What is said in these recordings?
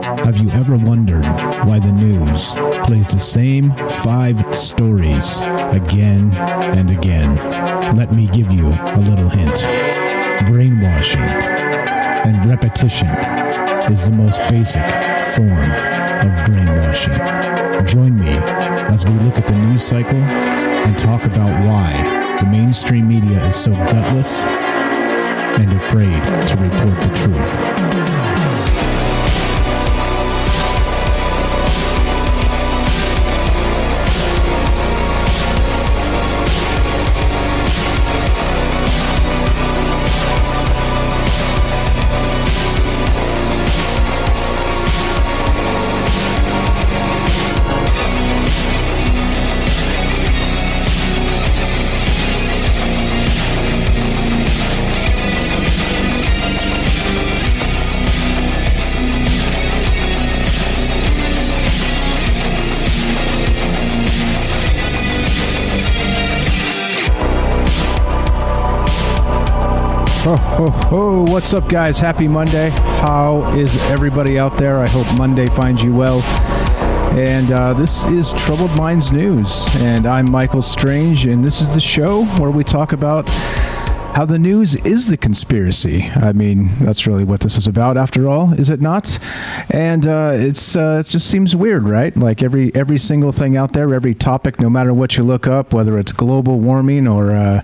Have you ever wondered why the news plays the same 5 stories again and again? Let me give you a little hint. Brainwashing and repetition is the most basic form of brainwashing. Join me as we look at the news cycle and talk about why the mainstream media is so gutless and afraid to report the truth. Ho, ho, ho. What's up, guys? Happy Monday. How is everybody out there? I hope Monday finds you well. And this is Troubled Minds News. And I'm Michael Strange, and this is the show where we talk about how the news is the conspiracy. I mean, that's really what this is about, after all, is it not? And it just seems weird, right? Like every single thing out there, every topic, no matter what you look up, whether it's global warming or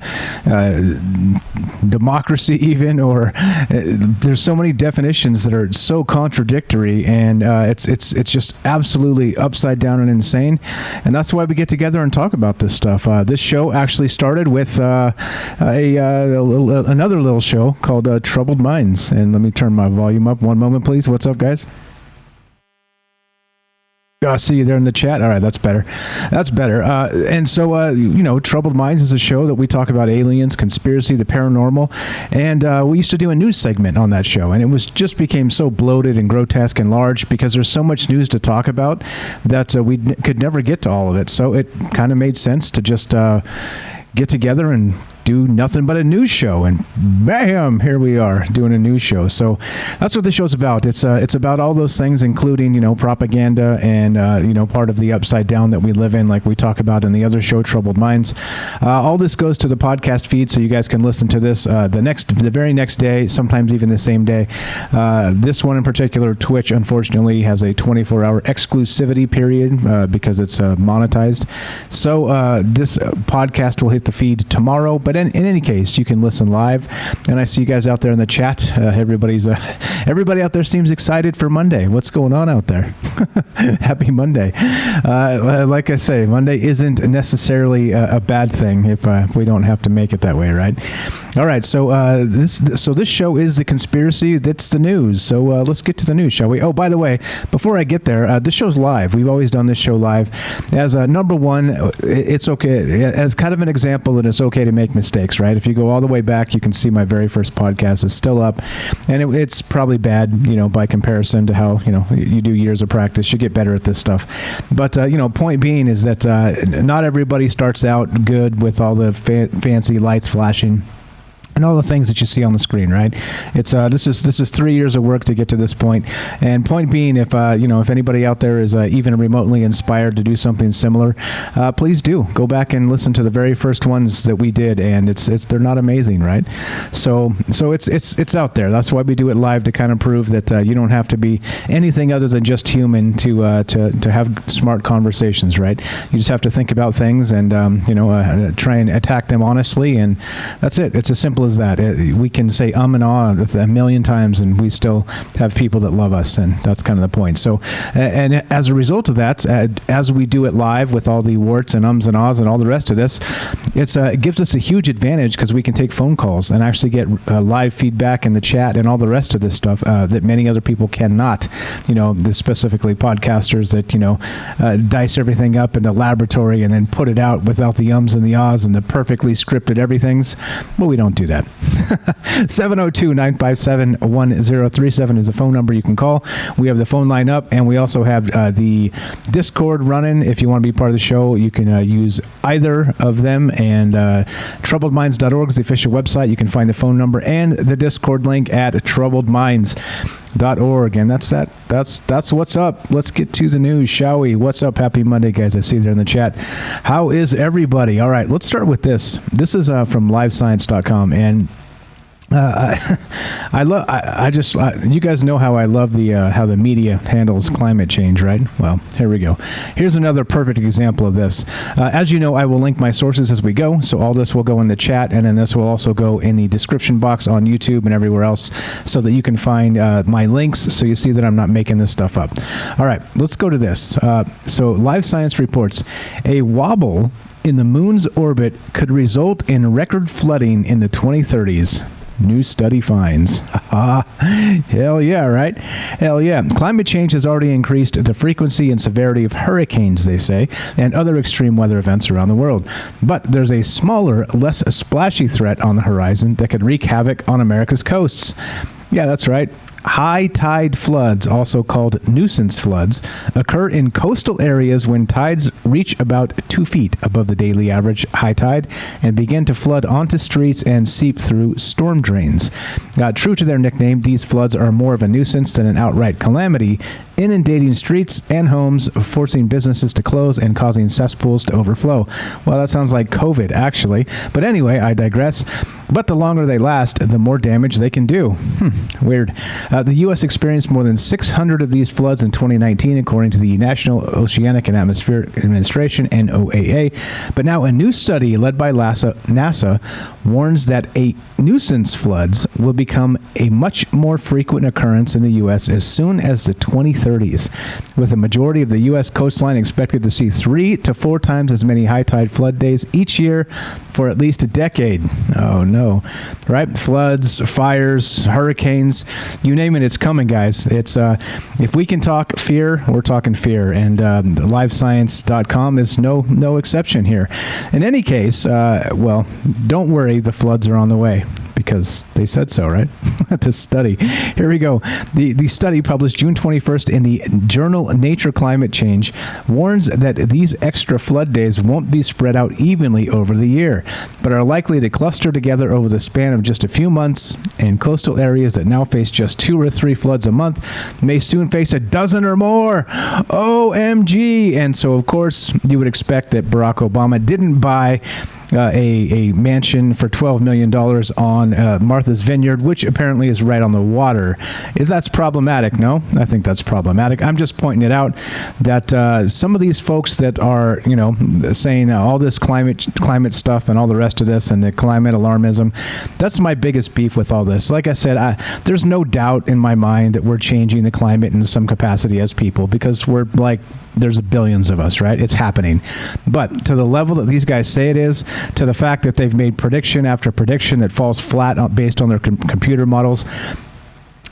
democracy even, or there's so many definitions that are so contradictory, and it's just absolutely upside down and insane. And that's why we get together and talk about this stuff. This show actually started with another little show called Troubled Minds. And let me turn my volume up. One moment, please. What's up, guys? I see you there in the chat. All right, that's better. That's better. And so, Troubled Minds is a show that we talk about aliens, conspiracy, the paranormal. And we used to do a news segment on that show. And it just became so bloated and grotesque and large because there's so much news to talk about that we could never get to all of it. So it kind of made sense to just get together and do nothing but a news show, and bam, here we are doing a news show. So that's what the show's about. It's about all those things, including propaganda and part of the upside down that we live in, like we talk about in the other show, Troubled Minds. All this goes to the podcast feed, so you guys can listen to this the very next day, sometimes even the same day. This one in particular, Twitch, unfortunately, has a 24-hour exclusivity period because it's monetized. So this podcast will hit the feed tomorrow, but in any case, you can listen live. And I see you guys out there in the chat. Everybody out there seems excited for Monday. What's going on out there? Happy Monday. Like I say, Monday isn't necessarily a bad thing if we don't have to make it that way, right? All right. So this show is the conspiracy. That's the news. So let's get to the news, shall we? Oh, by the way, before I get there, this show's live. We've always done this show live. As number one, it's okay as kind of an example that it's okay to make mistakes, right? If you go all the way back, you can see my very first podcast is still up, and it's probably bad, by comparison to how, you do years of practice. You get better at this stuff. But, point being is that not everybody starts out good with all the fancy lights flashing and all the things that you see on the screen, right? It's this is 3 years of work to get to this point. And point being, if anybody out there is even remotely inspired to do something similar, please do go back and listen to the very first ones that we did, and they're not amazing, right? So it's out there. That's why we do it live, to kind of prove that you don't have to be anything other than just human to have smart conversations, right? You just have to think about things and try and attack them honestly, and that's it. It's as simple as that. We can say and ah a million times, and we still have people that love us, and that's kind of the point. So, and as a result of that, as we do it live with all the warts and ums and ahs and all the rest of this, it gives us a huge advantage because we can take phone calls and actually get live feedback in the chat and all the rest of this stuff that many other people cannot. Specifically podcasters that dice everything up in the laboratory and then put it out without the ums and the ahs and the perfectly scripted everythings. Well, we don't do that. that. 702-957-1037 is the phone number you can call. We have the phone line up, and we also have the Discord running. If you want to be part of the show, you can use either of them, and troubledminds.org is the official website. You can find the phone number and the Discord link at troubledminds.org. And that's what's up. Let's get to the news, shall we? What's up? Happy Monday, guys. I see there in the chat. How is everybody? All right, let's start with this. This is from livescience.com, and you guys know how I love how the media handles climate change, right? Well, here we go. Here's another perfect example of this. As you know, I will link my sources as we go, so all this will go in the chat, and then this will also go in the description box on YouTube and everywhere else, so that you can find my links, so you see that I'm not making this stuff up. All right, let's go to this. So Live Science reports a wobble in the moon's orbit could result in record flooding in the 2030s. New study finds. Hell yeah, right? Hell yeah. Climate change has already increased the frequency and severity of hurricanes, they say, and other extreme weather events around the world. But there's a smaller, less splashy threat on the horizon that could wreak havoc on America's coasts. Yeah, that's right. High tide floods, also called nuisance floods, occur in coastal areas when tides reach about 2 feet above the daily average high tide and begin to flood onto streets and seep through storm drains. True to their nickname, these floods are more of a nuisance than an outright calamity, inundating streets and homes, forcing businesses to close and causing cesspools to overflow. Well, that sounds like COVID, actually. But anyway, I digress. But the longer they last, the more damage they can do. Weird. The U.S. experienced more than 600 of these floods in 2019, according to the National Oceanic and Atmospheric Administration, NOAA. But now a new study led by NASA warns that nuisance floods will become a much more frequent occurrence in the U.S. as soon as the 2030s, with a majority of the U.S. coastline expected to see 3 to 4 times as many high tide flood days each year for at least a decade. Oh, no. Right? Floods, fires, hurricanes, you name it, it's coming, guys. It's if we can talk fear, we're talking fear, and livescience.com is no exception here. In any case, well, don't worry, the floods are on the way, because they said so, right? This study. Here we go. The study, published June 21st in the journal Nature Climate Change, warns that these extra flood days won't be spread out evenly over the year, but are likely to cluster together over the span of just a few months, and coastal areas that now face just 2 or 3 floods a month may soon face a dozen or more. OMG! And so, of course, you would expect that Barack Obama didn't buy a mansion for $12 million on Martha's Vineyard, which apparently is right on the water. That's problematic? No, I think that's problematic. I'm just pointing it out that some of these folks that are, saying all this climate stuff and all the rest of this and the climate alarmism, that's my biggest beef with all this. Like I said, there's no doubt in my mind that we're changing the climate in some capacity as people, because there's billions of us, right? It's happening. But to the level that these guys say it is, to the fact that they've made prediction after prediction that falls flat based on their computer models,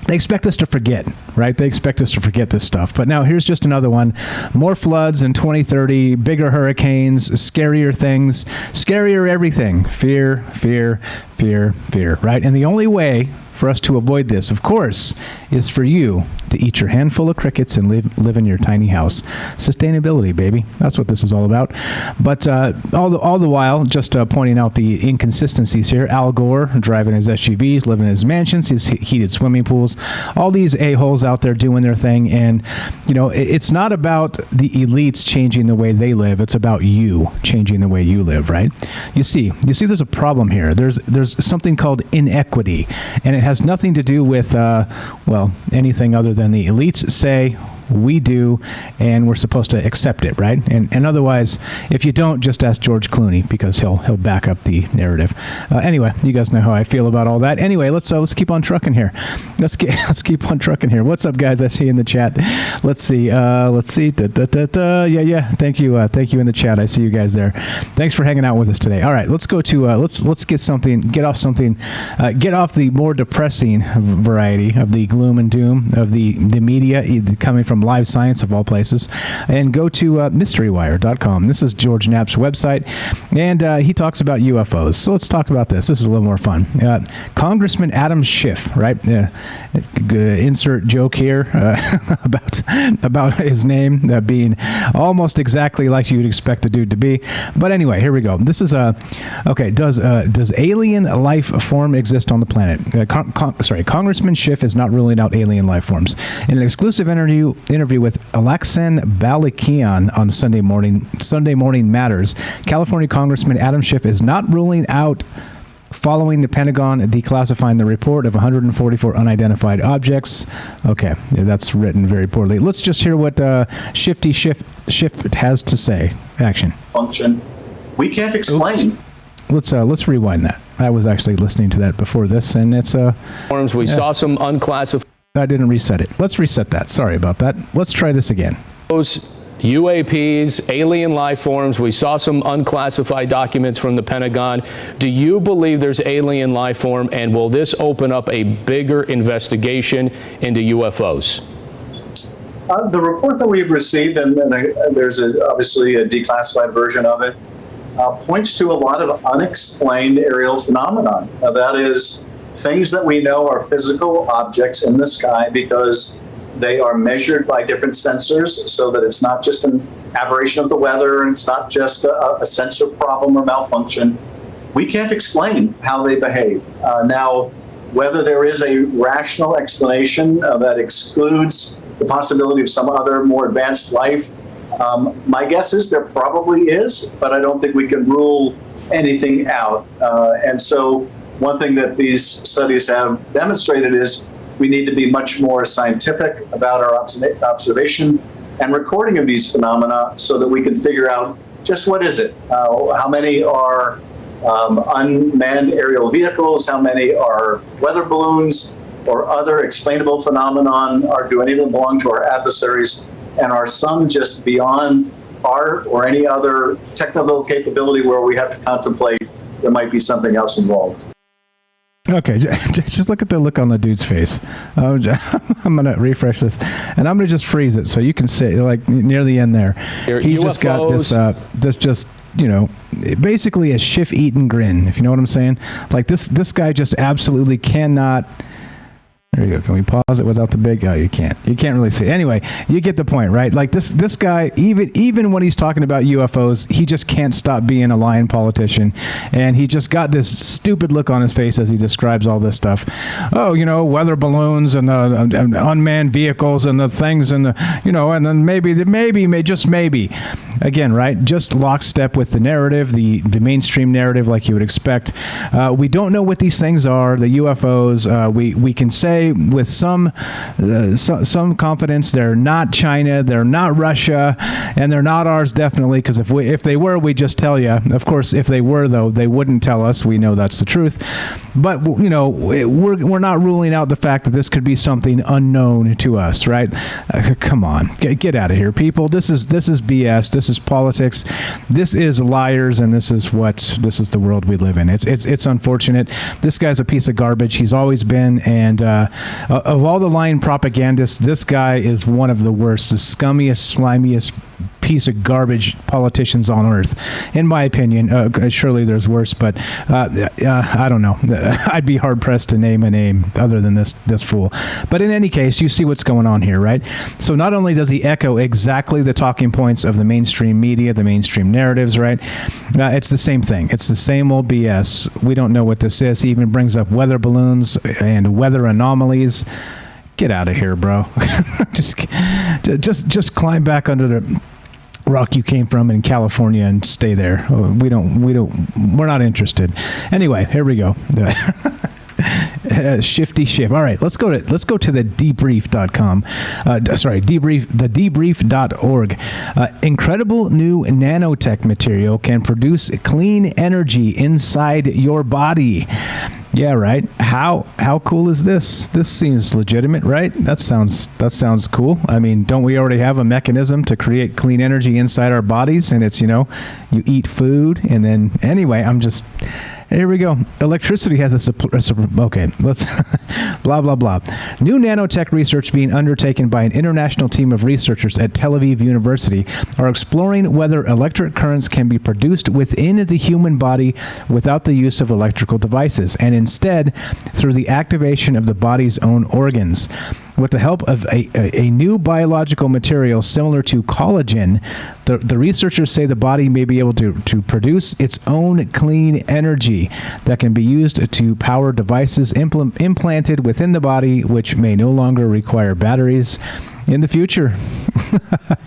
they expect us to forget, right? They expect us to forget this stuff. But now here's just another one. More floods in 2030, bigger hurricanes, scarier things, scarier everything. Fear, fear, fear, fear, right? And the only way for us to avoid this, of course, is for you to eat your handful of crickets and live in your tiny house. Sustainability, baby. That's what this is all about. But all the while, just pointing out the inconsistencies here. Al Gore driving his SUVs, living in his mansions, his heated swimming pools. All these a-holes out there doing their thing. And, it's not about the elites changing the way they live. It's about you changing the way you live, right? You see, there's a problem here. There's something called inequity. And it has nothing to do with, anything other than the elites say, we do, and we're supposed to accept it, right? And otherwise, if you don't, just ask George Clooney, because he'll back up the narrative. Anyway, you guys know how I feel about all that. Anyway, let's keep on trucking here. Let's keep on trucking here. What's up, guys? I see you in the chat. Let's see. Yeah. Thank you in the chat. I see you guys there. Thanks for hanging out with us today. All right, let's go to let's get off the more depressing variety of the gloom and doom of the media coming from from Live Science of all places, and go to MysteryWire.com. This is George Knapp's website, and he talks about UFOs. So let's talk about this. This is a little more fun. Congressman Adam Schiff, right? Insert joke here about his name being almost exactly like you'd expect the dude to be. But anyway, here we go. This is okay. Does alien life form exist on the planet? Congressman Schiff is not ruling out alien life forms. In an exclusive interview with Alexan Balikian on Sunday Morning Matters, California Congressman Adam Schiff is not ruling out following the Pentagon declassifying the report of 144 unidentified objects. Okay, that's written very poorly. Let's just hear what Shifty Schiff has to say. Action. Function. We can't explain. Let's rewind that. I was actually listening to that before this, and it's we saw some unclassified. I didn't reset it. Let's reset that. Sorry about that. Let's try this again. UAPs, alien life forms. We saw some unclassified documents from the Pentagon. Do you believe there's alien life form, and will this open up a bigger investigation into UFOs? The report that we've received, and there's obviously a declassified version of it, points to a lot of unexplained aerial phenomenon. That is, things that we know are physical objects in the sky because they are measured by different sensors, so that it's not just an aberration of the weather, and it's not just a sensor problem or malfunction. We can't explain how they behave. Now, whether there is a rational explanation that excludes the possibility of some other more advanced life, my guess is there probably is, but I don't think we can rule anything out. And so one thing that these studies have demonstrated is we need to be much more scientific about our observation and recording of these phenomena so that we can figure out just what is it? How many are unmanned aerial vehicles? How many are weather balloons or other explainable phenomenon? Do any of them belong to our adversaries? And are some just beyond our or any other technical capability where we have to contemplate there might be something else involved? Okay, just look at the look on the dude's face. I'm going to refresh this, and I'm going to just freeze it so you can see, like, near the end there. He's just got this just, basically a Schiff-eaten grin, if you know what I'm saying. Like, this guy just absolutely cannot... There you go. Can we pause it without the big? Oh, you can't. You can't really see. Anyway, you get the point, right? Like this guy, even when he's talking about UFOs, he just can't stop being a lying politician, and he just got this stupid look on his face as he describes all this stuff. Oh, weather balloons and unmanned vehicles and the things and and then maybe, again, right? Just lockstep with the narrative, the mainstream narrative, like you would expect. We don't know what these things are. The UFOs. We can say with some confidence they're not China, they're not Russia, and they're not ours, definitely, because if they were, we'd just tell you. Of course, if they were, though, they wouldn't tell us. We know that's the truth. But we're not ruling out the fact that this could be something unknown to us, right? Come on, get out of here, people. This is BS. This is politics. This is liars, and this is the world we live in. It's unfortunate. This guy's a piece of garbage. He's always been, and of all the lying propagandists, this guy is one of the worst, the scummiest, slimiest piece of garbage politicians on earth, in my opinion. Surely there's worse, but I don't know. I'd be hard pressed to name a name other than this fool. But in any case, you see what's going on here, right? So not only does he echo exactly the talking points of the mainstream media, the mainstream narratives, right? It's the same thing. It's the same old BS. We don't know what this is. He even brings up weather balloons and weather anomalies. Get out of here, bro. just climb back under the rock you came from in California and stay there. We're not interested. Anyway, here we go. Shifty Schiff. All right, let's go to the debrief.com. The debrief.org. Incredible new nanotech material can produce clean energy inside your body. Yeah, right. How cool is this? This seems legitimate, right? That sounds cool. I mean, don't we already have a mechanism to create clean energy inside our bodies? And it's, you eat food, and then anyway, Here we go. Electricity has okay, let's blah, blah, blah. New nanotech research being undertaken by an international team of researchers at Tel Aviv University are exploring whether electric currents can be produced within the human body without the use of electrical devices, and instead through the activation of the body's own organs. With the help of a new biological material similar to collagen, the researchers say the body may be able to produce its own clean energy that can be used to power devices implanted within the body, which may no longer require batteries in the future.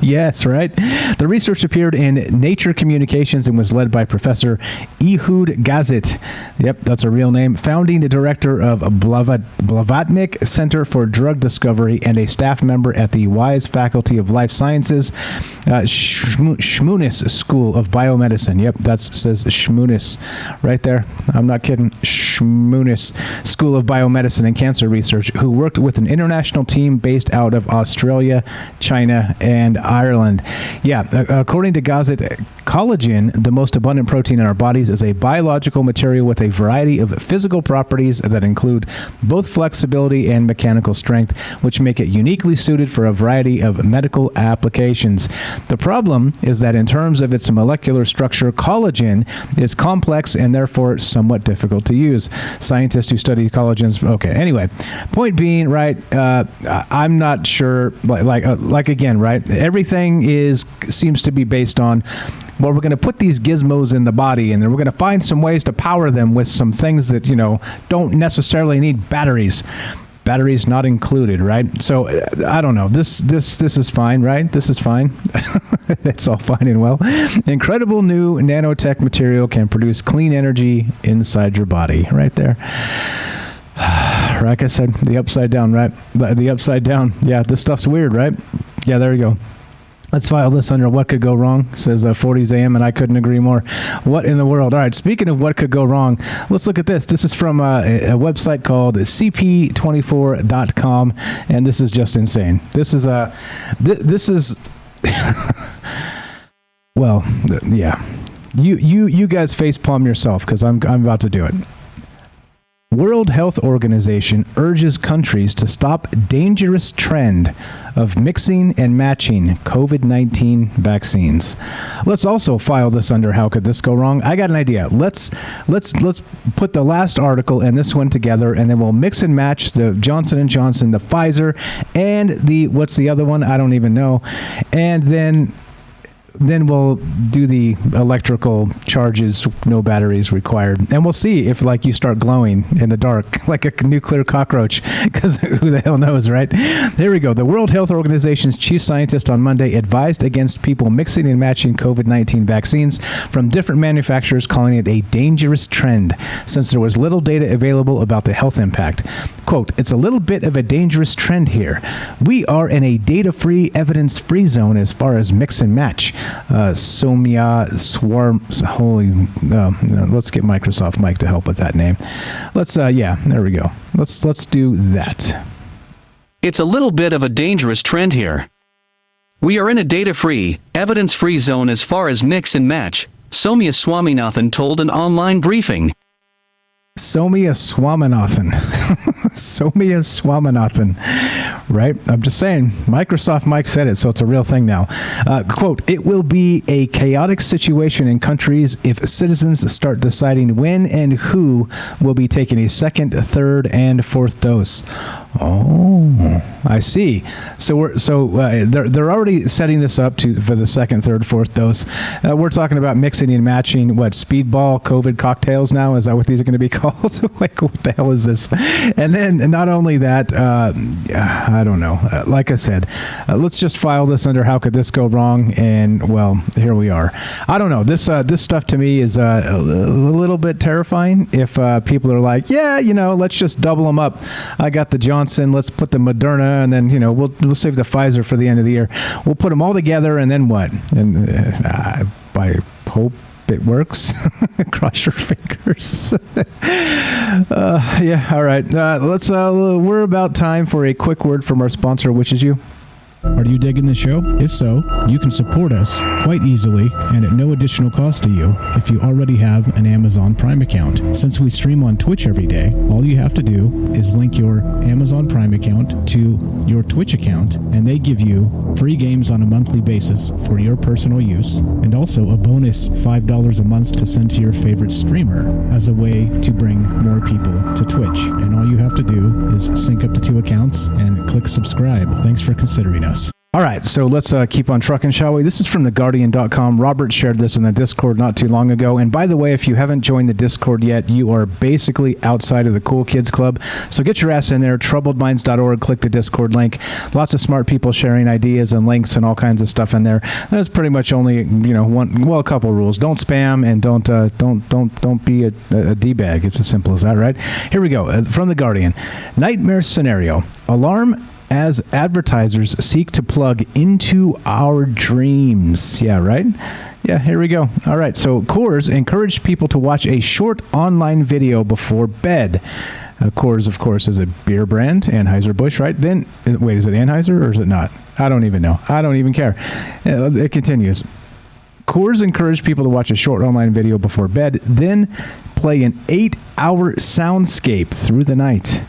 Yes, right? The research appeared in Nature Communications and was led by Professor Ehud Gazit. Yep, that's a real name. Founding director of Blavatnik Center for Drug Discovery and a staff member at the Wise Faculty of Life Sciences, Shmunis School of Biomedicine. Yep, that says Shmunis right there. I'm not kidding. Shmunis School of Biomedicine and Cancer Research, who worked with an international team based out of Australia, China, and Ireland. Yeah, according to Gazet, collagen, the most abundant protein in our bodies, is a biological material with a variety of physical properties that include both flexibility and mechanical strength, which make it uniquely suited for a variety of medical applications. The problem is that in terms of its molecular structure, collagen is complex and therefore somewhat difficult to use. Scientists who study collagens, okay, anyway, point being, right, I'm not sure, like again, right, everything seems to be based on, well, we're going to put these gizmos in the body, and then we're going to find some ways to power them with some things that, don't necessarily need batteries. Batteries not included, right? So I don't know. This is fine, right? This is fine. It's all fine and well. Incredible new nanotech material can produce clean energy inside your body, right there. Like I said, the upside down, right? The upside down. Yeah, this stuff's weird, right? Yeah, there you go. Let's file this under what could go wrong, says 40s AM, and I couldn't agree more. What in the world? All right, speaking of what could go wrong, let's look at this. This is from a website called cp24.com, and this is just insane. This is well, yeah. You guys facepalm yourself, because I'm about to do it. World Health Organization urges countries to stop dangerous trend of mixing and matching COVID-19 vaccines. Let's also file this under how could this go wrong? I got an idea. Let's put the last article and this one together, and then we'll mix and match the Johnson & Johnson, the Pfizer, and what's the other one? I don't even know. And then we'll do the electrical charges, no batteries required. And we'll see if, you start glowing in the dark like a nuclear cockroach, because who the hell knows, right? There we go. The World Health Organization's chief scientist on Monday advised against people mixing and matching COVID-19 vaccines from different manufacturers, calling it a dangerous trend, since there was little data available about the health impact. Quote, "It's a little bit of a dangerous trend here. We are in a data-free, evidence-free zone as far as mix and match." Somia Swarm. Let's get Microsoft Mike to help with that name. Let's there we go. Let's do that. It's a little bit of a dangerous trend here. We are in a data-free, evidence-free zone as far as mix and match, Somia Swaminathan told an online briefing. Somia Swaminathan. Somia Swaminathan. Right? I'm just saying. Microsoft Mike said it, so it's a real thing now. Quote, "It will be a chaotic situation in countries if citizens start deciding when and who will be taking a second, third, and fourth dose." Oh, I see. So they're already setting this up for the second, third, fourth dose. We're talking about mixing and matching speedball COVID cocktails now. Is that what these are going to be called? What the hell is this? And then not only that, I don't know. Like I said, let's just file this under how could this go wrong? And well, here we are. I don't know. This stuff to me is a little bit terrifying. If people are like, yeah, let's just double them up. I got the Johnson. Let's put the Moderna, and then we'll save the Pfizer for the end of the year. We'll put them all together, and then what? And I hope it works. Cross your fingers. Yeah. All right. Let's. We're about time for a quick word from our sponsor, which is you. Are you digging the show? If so, you can support us quite easily and at no additional cost to you if you already have an Amazon Prime account. Since we stream on Twitch every day, all you have to do is link your Amazon Prime account to your Twitch account, and they give you free games on a monthly basis for your personal use, and also a bonus $5 a month to send to your favorite streamer as a way to bring more people to Twitch. And all you have to do is sync up to 2 accounts and click subscribe. Thanks for considering us. All right, so let's keep on trucking, shall we? This is from theguardian.com. Robert shared this in the Discord not too long ago. And by the way, if you haven't joined the Discord yet, you are basically outside of the Cool Kids Club. So get your ass in there, troubledminds.org, click the Discord link. Lots of smart people sharing ideas and links and all kinds of stuff in there. There's pretty much only, a couple rules. Don't spam and don't be a D-bag. It's as simple as that, right? Here we go. From The Guardian. Nightmare scenario. Alarm as advertisers seek to plug into our dreams. Yeah, right? Yeah, here we go. All right, so Coors encouraged people to watch a short online video before bed. Coors, of course, is a beer brand, Anheuser-Busch, right? Then, wait, is it Anheuser or is it not? I don't even know. I don't even care. It continues. Coors encouraged people to watch a short online video before bed, then play an 8-hour soundscape through the night.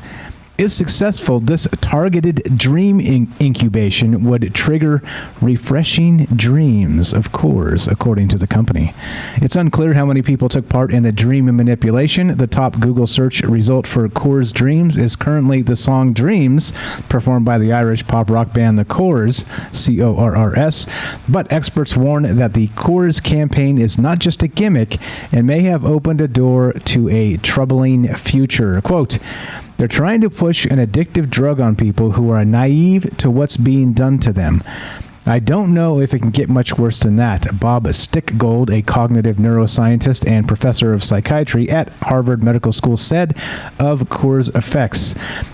If successful, this targeted dream incubation would trigger refreshing dreams of Coors, according to the company. It's unclear how many people took part in the dream manipulation. The top Google search result for Coors Dreams is currently the song Dreams, performed by the Irish pop rock band The Coors, C-O-R-R-S. But experts warn that the Coors campaign is not just a gimmick and may have opened a door to a troubling future. Quote, they're trying to push an addictive drug on people who are naive to what's being done to them. I don't know if it can get much worse than that. Bob Stickgold, a cognitive neuroscientist and professor of psychiatry at Harvard Medical School, said of Coors' effects,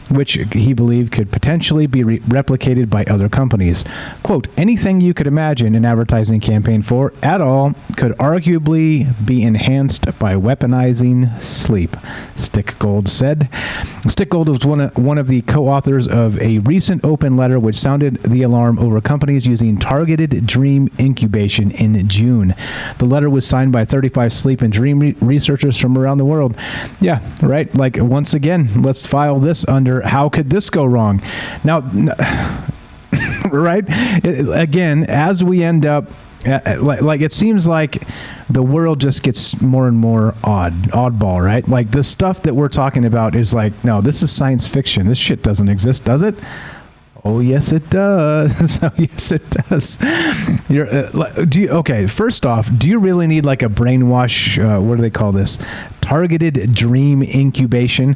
which he believed could potentially be replicated by other companies. Quote, anything you could imagine an advertising campaign for at all could arguably be enhanced by weaponizing sleep, Stickgold said. Stickgold was one of the co-authors of a recent open letter which sounded the alarm over companies using targeted dream incubation in June. The letter was signed by 35 sleep and dream researchers from around the world. Yeah, right? Like, once again, let's file this under how could this go wrong? Now, right? Again, as we end up like it seems like the world just gets more and more oddball, right? Like the stuff that we're talking about is like, no, this is science fiction. This shit doesn't exist, does it? Oh, yes, it does. Oh, yes, it does. Okay, first off, do you really need like a brainwash, what do they call this? Targeted dream incubation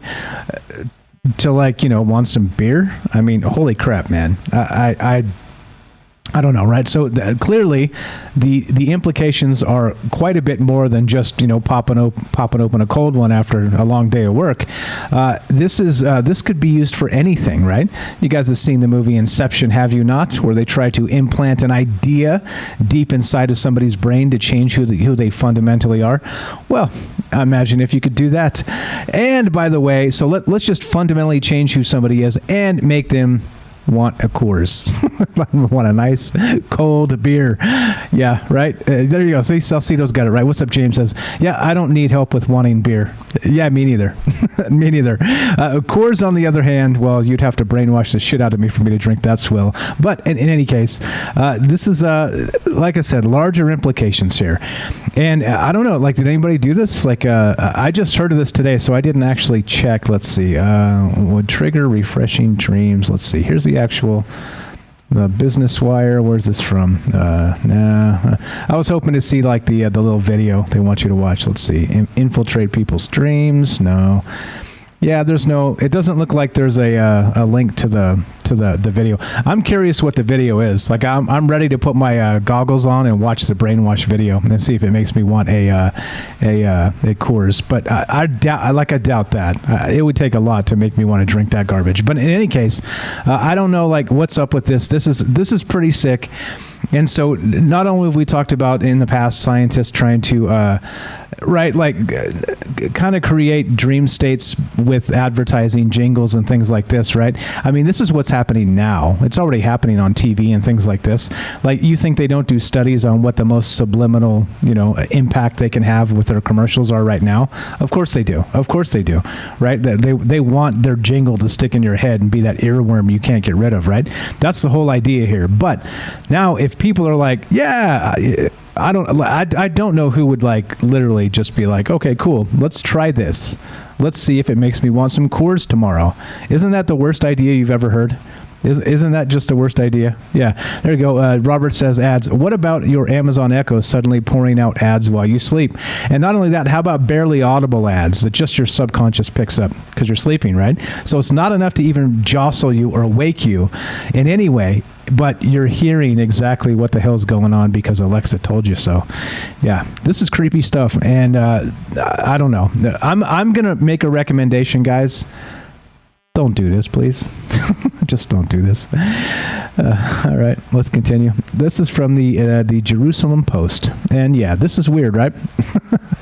to want some beer? I mean, holy crap, man. I don't know, right? So clearly, the implications are quite a bit more than just popping open a cold one after a long day of work. This could be used for anything, right? You guys have seen the movie Inception, have you not? Where they try to implant an idea deep inside of somebody's brain to change who they fundamentally are. Well, imagine if you could do that. And by the way, so let's just fundamentally change who somebody is and make them want a Coors. Want a nice cold beer. Yeah, right? There you go. See, Salcedo's got it right. What's up, James says, yeah, I don't need help with wanting beer. Yeah, me neither. Me neither. Coors, on the other hand, well, you'd have to brainwash the shit out of me for me to drink that swill. But in any case, this is, like I said, larger implications here. And I don't know, like, did anybody do this? Like, I just heard of this today, so I didn't actually check. Let's see. Would trigger refreshing dreams. Let's see. Here's the actual Business Wire. Where's this from? Nah. I was hoping to see like the little video they want you to watch. Let's see. Infiltrate people's dreams. No. Yeah, there's no. It doesn't look like there's a link to the video. I'm curious what the video is. Like I'm ready to put my goggles on and watch the brainwash video and see if it makes me want a Coors. But I doubt that. It would take a lot to make me want to drink that garbage. But in any case, I don't know like what's up with this. This is pretty sick. And so not only have we talked about in the past scientists trying to right? Like, kind of create dream states with advertising jingles and things like this, right? I mean, this is what's happening now. It's already happening on TV and things like this. Like, you think they don't do studies on what the most subliminal, impact they can have with their commercials are right now? Of course they do. Of course they do, right? They want their jingle to stick in your head and be that earworm you can't get rid of, right? That's the whole idea here. But now, if people are like, yeah, I don't know who would like literally just be like, okay, cool, let's try this. Let's see if it makes me want some Coors tomorrow. Isn't that the worst idea you've ever heard? Isn't that just the worst idea? Yeah, there you go. Robert says ads. What about your Amazon Echo suddenly pouring out ads while you sleep? And not only that, how about barely audible ads that just your subconscious picks up because you're sleeping, right? So it's not enough to even jostle you or wake you in any way, but you're hearing exactly what the hell's going on because Alexa told you so. Yeah, this is creepy stuff, and I don't know. I'm gonna make a recommendation, guys. Don't do this, please. Just don't do this. All right, let's continue. This is from the Jerusalem Post, and yeah, this is weird, right?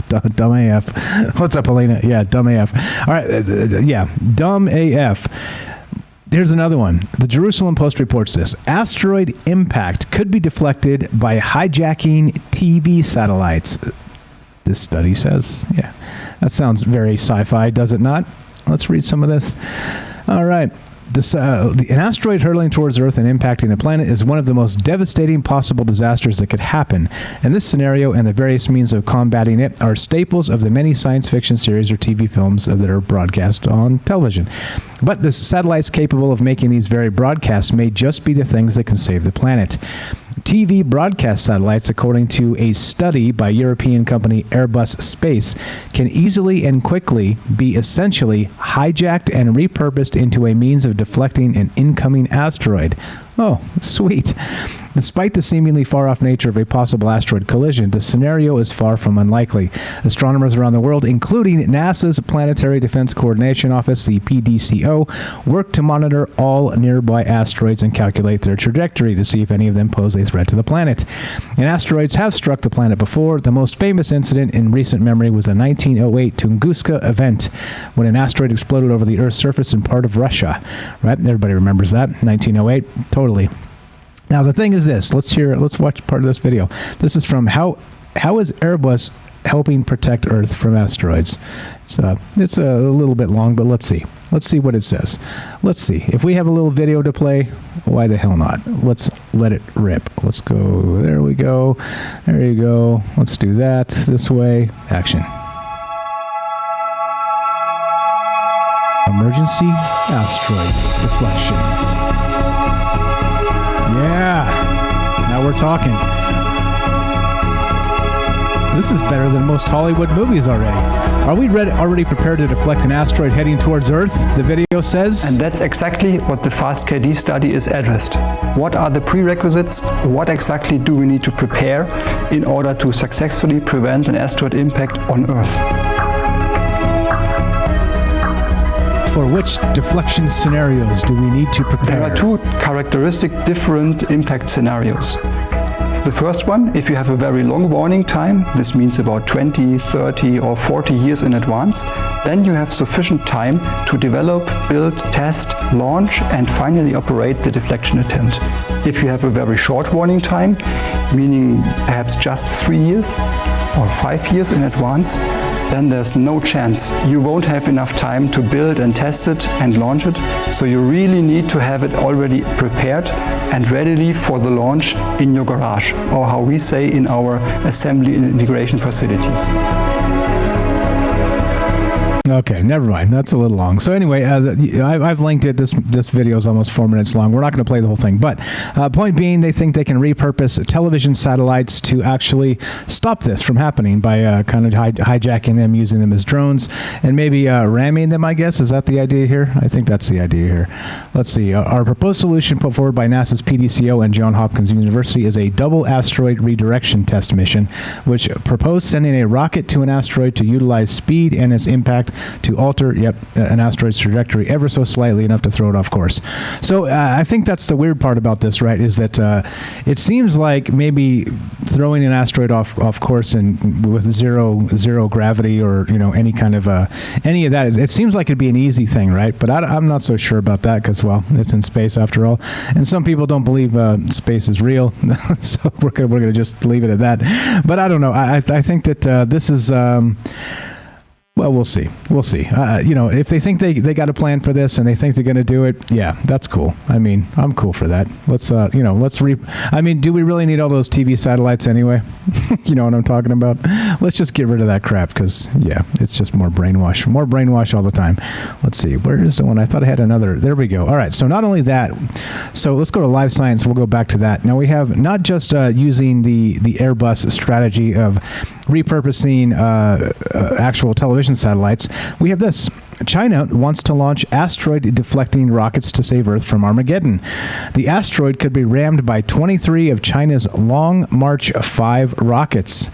Dumb AF. What's up, Elena? Yeah, dumb AF. All right, yeah, dumb AF. Here's another one. The Jerusalem Post reports this. Asteroid impact could be deflected by hijacking TV satellites. This study says. Yeah, that sounds very sci-fi, does it not? Let's read some of this. All right. An asteroid hurtling towards Earth and impacting the planet is one of the most devastating possible disasters that could happen. And this scenario and the various means of combating it are staples of the many science fiction series or TV films that are broadcast on television. But the satellites capable of making these very broadcasts may just be the things that can save the planet. TV broadcast satellites, according to a study by European company Airbus Space, can easily and quickly be essentially hijacked and repurposed into a means of deflecting an incoming asteroid. Oh, sweet. Despite the seemingly far-off nature of a possible asteroid collision, the scenario is far from unlikely. Astronomers around the world, including NASA's Planetary Defense Coordination Office, the PDCO, work to monitor all nearby asteroids and calculate their trajectory to see if any of them pose a threat to the planet. And asteroids have struck the planet before. The most famous incident in recent memory was the 1908 Tunguska event, when an asteroid exploded over the Earth's surface in part of Russia. Right? Everybody remembers that. 1908. Totally. Now the thing is this. Let's watch part of this video. This is from how is Airbus helping protect Earth from asteroids? It's a little bit long, but let's see. Let's see what it says. Let's see. If we have a little video to play, why the hell not? Let's let it rip. Let's go. There we go. There you go. Let's do that this way. Action. Emergency asteroid deflection. Yeah, now we're talking. This is better than most Hollywood movies already. Are we already prepared to deflect an asteroid heading towards Earth? The video says. And that's exactly what the FAST-KD study is addressed. What are the prerequisites? What exactly do we need to prepare in order to successfully prevent an asteroid impact on Earth? For which deflection scenarios do we need to prepare? There are two characteristic different impact scenarios. The first one, if you have a very long warning time, this means about 20, 30 or 40 years in advance, then you have sufficient time to develop, build, test, launch and finally operate the deflection attempt. If you have a very short warning time, meaning perhaps just 3 years or 5 years in advance, then there's no chance. You won't have enough time to build and test it and launch it. So you really need to have it already prepared and ready for the launch in your garage, or how we say in our assembly and integration facilities. Okay, never mind. That's a little long. So anyway, I've linked it. This video is almost 4 minutes long. We're not going to play the whole thing. But point being, they think they can repurpose television satellites to actually stop this from happening by kind of hijacking them, using them as drones, and maybe ramming them, I guess. Is that the idea here? I think that's the idea here. Let's see. Our proposed solution put forward by NASA's PDCO and Johns Hopkins University is a double asteroid redirection test mission, which proposed sending a rocket to an asteroid to utilize speed and its impact to alter, an asteroid's trajectory ever so slightly enough to throw it off course. So I think that's the weird part about this, right? Is that it seems like maybe throwing an asteroid off course and with zero gravity or any kind of any of that it seems like it'd be an easy thing, right? But I'm not so sure about that because, well, it's in space after all, and some people don't believe space is real, so we're gonna just leave it at that. But I don't know. I think that this is. Well, we'll see. If they think they got a plan for this and they think they're going to do it, yeah, that's cool. I mean, I'm cool for that. Let's, do we really need all those TV satellites anyway? You know what I'm talking about? Let's just get rid of that crap because, yeah, it's just more brainwash all the time. Let's see. Where is the one? I thought I had another. There we go. All right. So not only that, so let's go to live science. We'll go back to that. Now we have not just using the Airbus strategy of repurposing actual television satellites. We have this. China wants to launch asteroid-deflecting rockets to save Earth from Armageddon. The asteroid could be rammed by 23 of China's Long March 5 rockets.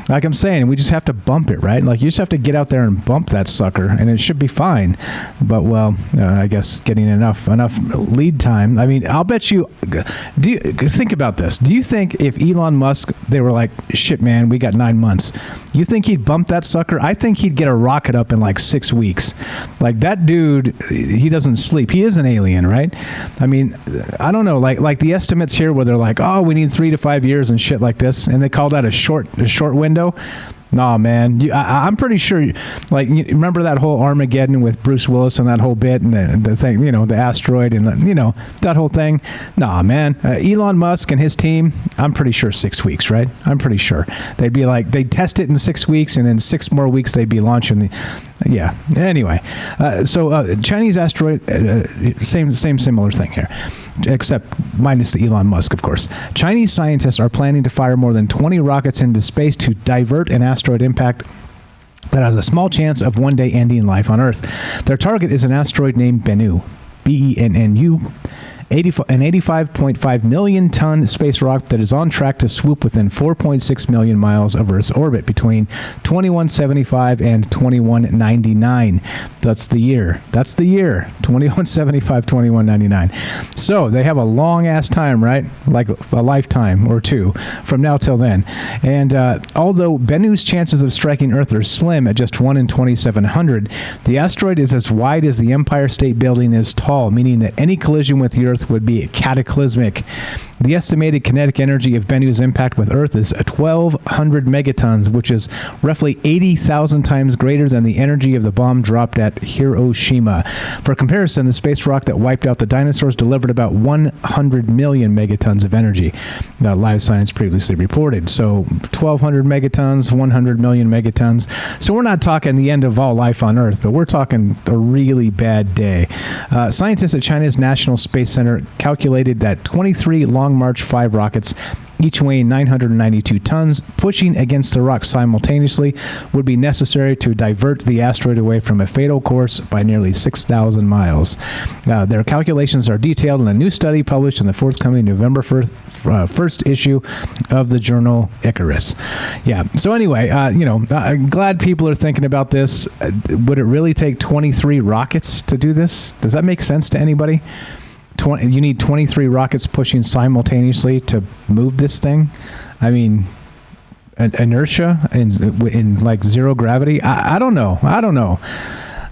Like I'm saying, we just have to bump it, right? Like, you just have to get out there and bump that sucker, and it should be fine. But, well, I guess getting enough lead time. I mean, I'll bet you... think about this. Do you think if Elon Musk, they were like, shit, man, we got 9 months. You think he'd bump that sucker? I think he'd get a rocket up in like 6 weeks. Like, that dude, he doesn't sleep. He is an alien, right? I mean, I don't know. Like the estimates here where they're like, oh, we need 3 to 5 years and shit like this, and they call that a short window. Nah, man. I'm pretty sure. Like, you remember that whole Armageddon with Bruce Willis and that whole bit and the thing, the asteroid and that whole thing. Nah, man. Elon Musk and his team. I'm pretty sure 6 weeks, right? I'm pretty sure they'd be like they'd test it in 6 weeks and then 6 more weeks they'd be launching the. Yeah. Anyway, so Chinese asteroid, similar thing here, except minus the Elon Musk, of course. Chinese scientists are planning to fire more than 20 rockets into space to divert an asteroid impact that has a small chance of one day ending life on Earth. Their target is an asteroid named Bennu, Bennu. An 85.5 million ton space rock that is on track to swoop within 4.6 million miles of Earth's orbit between 2175 and 2199. That's the year. 2175, 2199. So they have a long ass time, right? Like a lifetime or two from now till then. And although Bennu's chances of striking Earth are slim at just 1 in 2,700, the asteroid is as wide as the Empire State Building is tall, meaning that any collision with the Earth would be cataclysmic. The estimated kinetic energy of Bennu's impact with Earth is 1,200 megatons, which is roughly 80,000 times greater than the energy of the bomb dropped at Hiroshima. For comparison, the space rock that wiped out the dinosaurs delivered about 100 million megatons of energy. Live Science previously reported. So 1,200 megatons, 100 million megatons. So we're not talking the end of all life on Earth, but we're talking a really bad day. Scientists at China's National Space Center calculated that 23 Long March 5 rockets, each weighing 992 tons, pushing against the rock simultaneously, would be necessary to divert the asteroid away from a fatal course by nearly 6,000 miles. Their calculations are detailed in a new study published in the forthcoming November 1st issue of the journal Icarus. Yeah, so anyway, I'm glad people are thinking about this. Would it really take 23 rockets to do this? Does that make sense to anybody? You need 23 rockets pushing simultaneously to move this thing. I mean, inertia in like zero gravity. I don't know.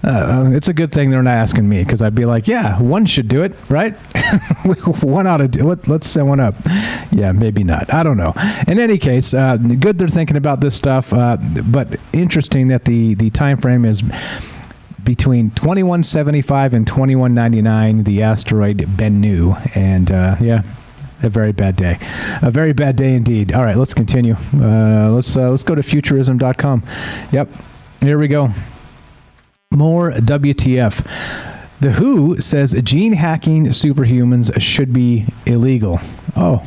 It's a good thing they're not asking me, because I'd be like, yeah, one should do it, right? One ought to do it. Let's set one up. Yeah, maybe not. I don't know. In any case, good they're thinking about this stuff, but interesting that the time frame is between 2175 and 2199, the asteroid Bennu. And a very bad day. A very bad day indeed. All right, let's continue. Let's go to futurism.com. Yep, here we go. More WTF. The WHO says gene hacking superhumans should be illegal. Oh,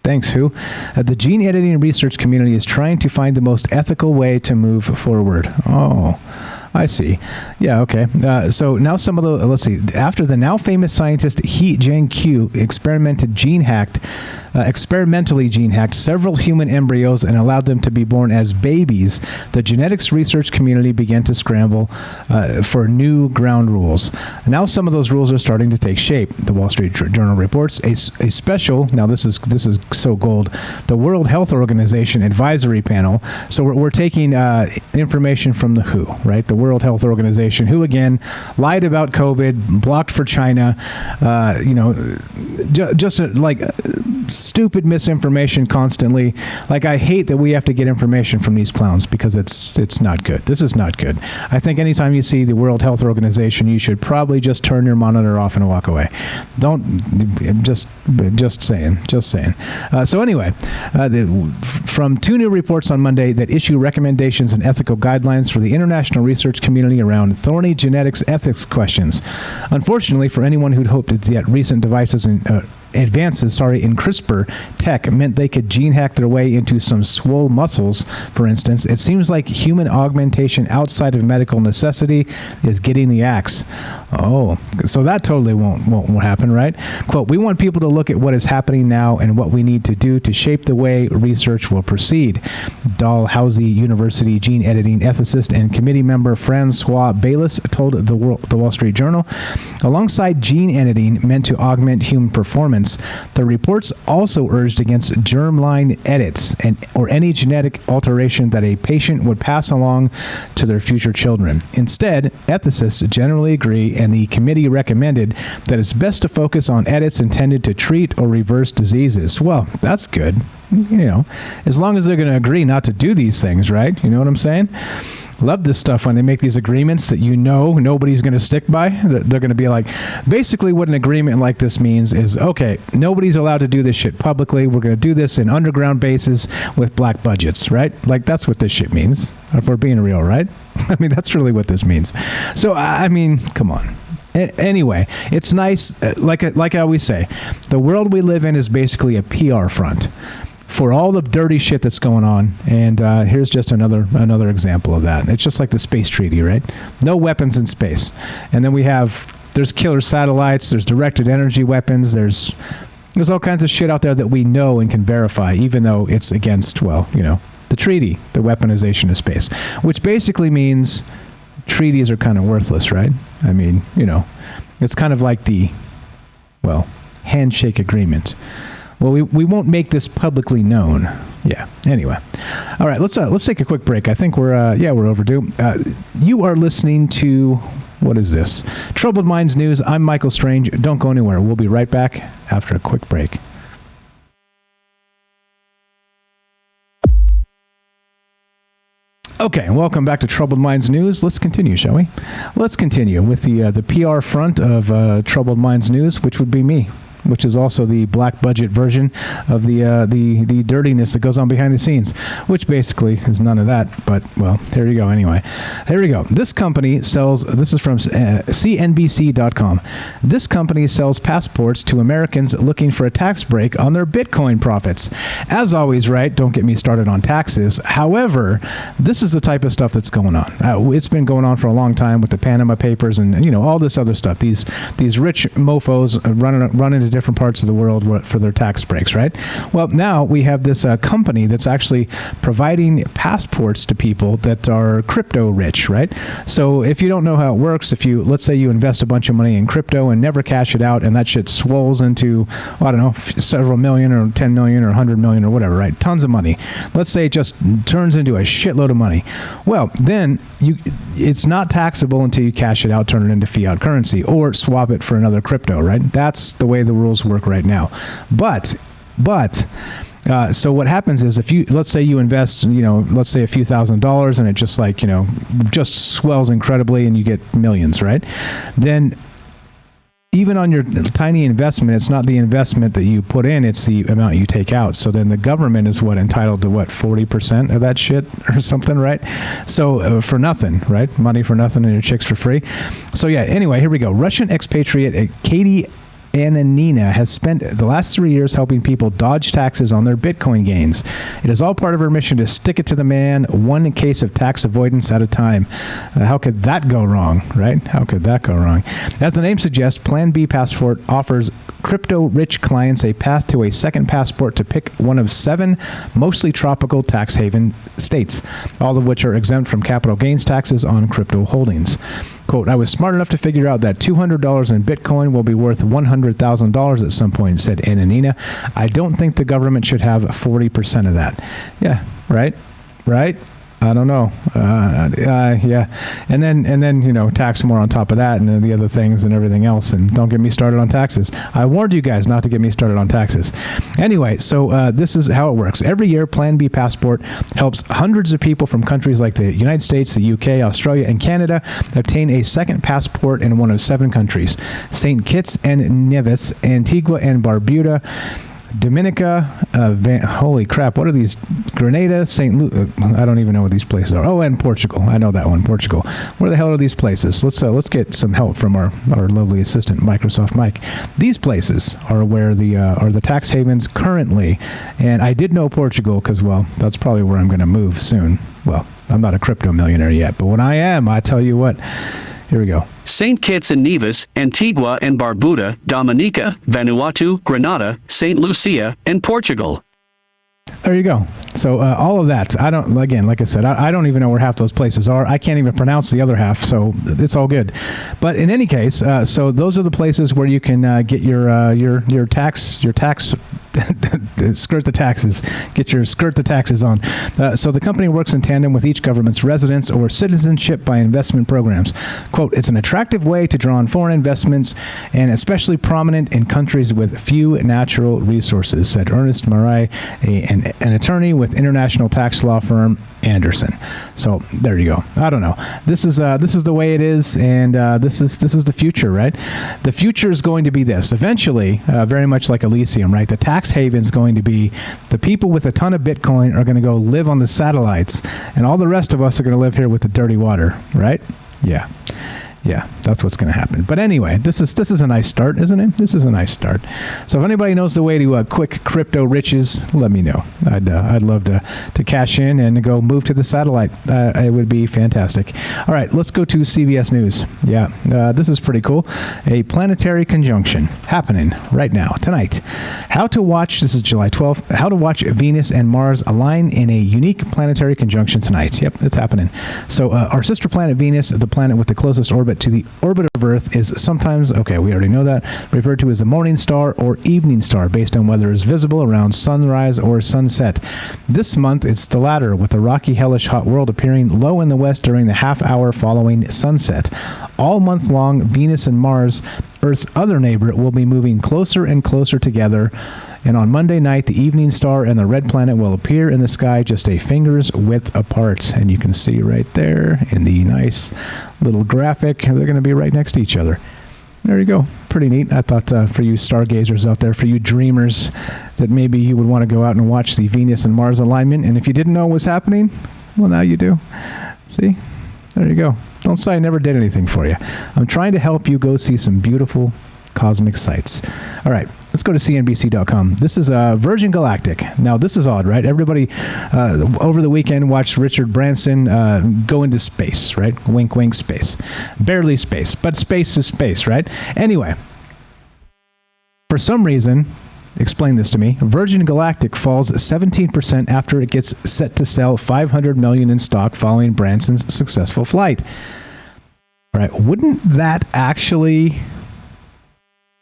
thanks, WHO. The gene editing research community is trying to find the most ethical way to move forward. Oh, I see. Yeah, okay. So now some of the, let's see, after the now famous scientist He Jiankui experimented gene hacked experimentally gene hacked several human embryos and allowed them to be born as babies, the genetics research community began to scramble for new ground rules. Now some of those rules are starting to take shape. The Wall Street Journal reports a special, now this is so gold, the World Health Organization advisory panel. So we're taking information from the WHO, right? The World Health Organization, who again lied about COVID, blocked for China, just like stupid misinformation constantly. Like, I hate that we have to get information from these clowns because it's not good. This is not good. I think anytime you see the World Health Organization, you should probably just turn your monitor off and walk away. Just saying. So anyway, from 2 new reports on Monday that issue recommendations and ethical guidelines for the international research community around thorny genetics ethics questions. Unfortunately, for anyone who'd hoped that recent advances in CRISPR tech meant they could gene hack their way into some swole muscles, for instance, it seems like human augmentation outside of medical necessity is getting the axe. Oh, so that totally won't happen, right? Quote, we want people to look at what is happening now and what we need to do to shape the way research will proceed. Dalhousie University gene editing ethicist and committee member Francois Baylis told the Wall Street Journal. Alongside gene editing meant to augment human performance, the reports also urged against germline edits or any genetic alteration that a patient would pass along to their future children. Instead, ethicists generally agree, and the committee recommended that it's best to focus on edits intended to treat or reverse diseases. Well, that's good. As long as they're going to agree not to do these things, right? You know what I'm saying? Love this stuff when they make these agreements that nobody's going to stick by. They're going to be like, basically what an agreement like this means is, okay, nobody's allowed to do this shit publicly. We're going to do this in underground bases with black budgets, right? Like, that's what this shit means, if we're being real, right? I mean, that's really what this means. So, I mean, come on. Anyway, it's nice, like I always say, the world we live in is basically a PR front for all the dirty shit that's going on. And here's just another example of that. It's just like the space treaty, right? No weapons in space. And then there's killer satellites, there's directed energy weapons, there's all kinds of shit out there that we know and can verify, even though it's against, the treaty, the weaponization of space, which basically means treaties are kind of worthless, right? I mean, it's kind of like the, handshake agreement. Well, we won't make this publicly known. Yeah. Anyway, all right. Let's take a quick break. I think we're overdue. You are listening to, what is this? Troubled Minds News. I'm Michael Strange. Don't go anywhere. We'll be right back after a quick break. Okay, welcome back to Troubled Minds News. Let's continue, shall we? Let's continue with the PR front of Troubled Minds News, which would be me, which is also the black budget version of the dirtiness that goes on behind the scenes, which basically is none of that. But, here you go anyway. Here we go. This company sells, this is from CNBC.com. This company sells passports to Americans looking for a tax break on their Bitcoin profits. As always, right? Don't get me started on taxes. However, this is the type of stuff that's going on. It's been going on for a long time with the Panama Papers and, all this other stuff. These rich mofos running to different parts of the world for their tax breaks, right? Well, now we have this company that's actually providing passports to people that are crypto rich, right? So if you don't know how it works, let's say you invest a bunch of money in crypto and never cash it out, and that shit swells into, several million or 10 million or 100 million or whatever, right? Tons of money. Let's say it just turns into a shitload of money. Well, then it's not taxable until you cash it out, turn it into fiat currency, or swap it for another crypto, right? That's the way the rules work right now. But so what happens is let's say you invest, let's say a few $1,000s, and it just swells incredibly and you get millions, right? Then even on your tiny investment, it's not the investment that you put in, it's the amount you take out. So then the government is entitled to 40% of that shit or something, right? So for nothing, right? Money for nothing and your chicks for free. So yeah, anyway, here we go. Russian expatriate Katie Anna Nina has spent the last 3 years helping people dodge taxes on their Bitcoin gains. It is all part of her mission to stick it to the man, one case of tax avoidance at a time. How could that go wrong, right? How could that go wrong? As the name suggests, Plan B Passport offers crypto-rich clients a path to a second passport to pick one of 7 mostly tropical tax haven states, all of which are exempt from capital gains taxes on crypto holdings. Quote, I was smart enough to figure out that $200 in Bitcoin will be worth $100,000 at some point, said Anna Nina. I don't think the government should have 40% of that. Yeah, right? Right? I don't know. Yeah. And then, tax more on top of that and then the other things and everything else. And don't get me started on taxes. I warned you guys not to get me started on taxes. Anyway, so this is how it works. Every year, Plan B Passport helps hundreds of people from countries like the United States, the UK, Australia, and Canada obtain a second passport in one of 7 countries. St. Kitts and Nevis, Antigua and Barbuda, Dominica, holy crap, what are these? Grenada, St. I don't even know what these places are. Oh, and Portugal. I know that one, Portugal. Where the hell are these places? Let's get some help from our lovely assistant, Microsoft Mike. These places are where are the tax havens currently, and I did know Portugal because, well, that's probably where I'm going to move soon. Well, I'm not a crypto millionaire yet, but when I am, I tell you what. Here we go. St. Kitts and Nevis, Antigua and Barbuda, Dominica, Vanuatu, Grenada, St. Lucia, and Portugal. There you go. So all of that. Like I said, I don't even know where half those places are. I can't even pronounce the other half, so it's all good. But in any case, so those are the places where you can get your tax skirt the taxes on. So the company works in tandem with each government's residence or citizenship by investment programs. Quote, it's an attractive way to draw on foreign investments and especially prominent in countries with few natural resources, said Ernest Marais, an attorney with international tax law firm Anderson. So there you go. I don't know. This is the way it is, and this is the future, right? The future is going to be this. Eventually, very much like Elysium, right? The tax haven is going to be the people with a ton of Bitcoin are going to go live on the satellites, and all the rest of us are going to live here with the dirty water, right? Yeah. Yeah, that's what's going to happen. But anyway, this is a nice start, isn't it? This is a nice start. So if anybody knows the way to quick crypto riches, let me know. I'd love to cash in and go move to the satellite. It would be fantastic. All right, let's go to CBS News. Yeah, this is pretty cool. A planetary conjunction happening right now, tonight. How to watch, this is July 12th, how to watch Venus and Mars align in a unique planetary conjunction tonight. Yep, it's happening. So our sister planet Venus, the planet with the closest orbit to the orbit of Earth, is sometimes, okay, we already know that, referred to as the morning star or evening star based on whether it's visible around sunrise or sunset. This month, it's the latter, with the rocky, hellish, hot world appearing low in the west during the half hour following sunset. All month long, Venus and Mars, Earth's other neighbor, will be moving closer and closer together. And on Monday night, the evening star and the red planet will appear in the sky just a finger's width apart. And you can see right there in the nice little graphic, they're going to be right next to each other. There you go. Pretty neat. I thought for you stargazers out there, for you dreamers, that maybe you would want to go out and watch the Venus and Mars alignment. And if you didn't know what was happening, well, now you do. See? There you go. Don't say I never did anything for you. I'm trying to help you go see some beautiful cosmic sights. All right, let's go to CNBC.com. This is Virgin Galactic. Now, this is odd, right? Everybody over the weekend watched Richard Branson go into space, right? Wink, wink, space. Barely space, but space is space, right? Anyway, for some reason, explain this to me, Virgin Galactic falls 17% after it gets set to sell $500 million in stock following Branson's successful flight. All right, wouldn't that actually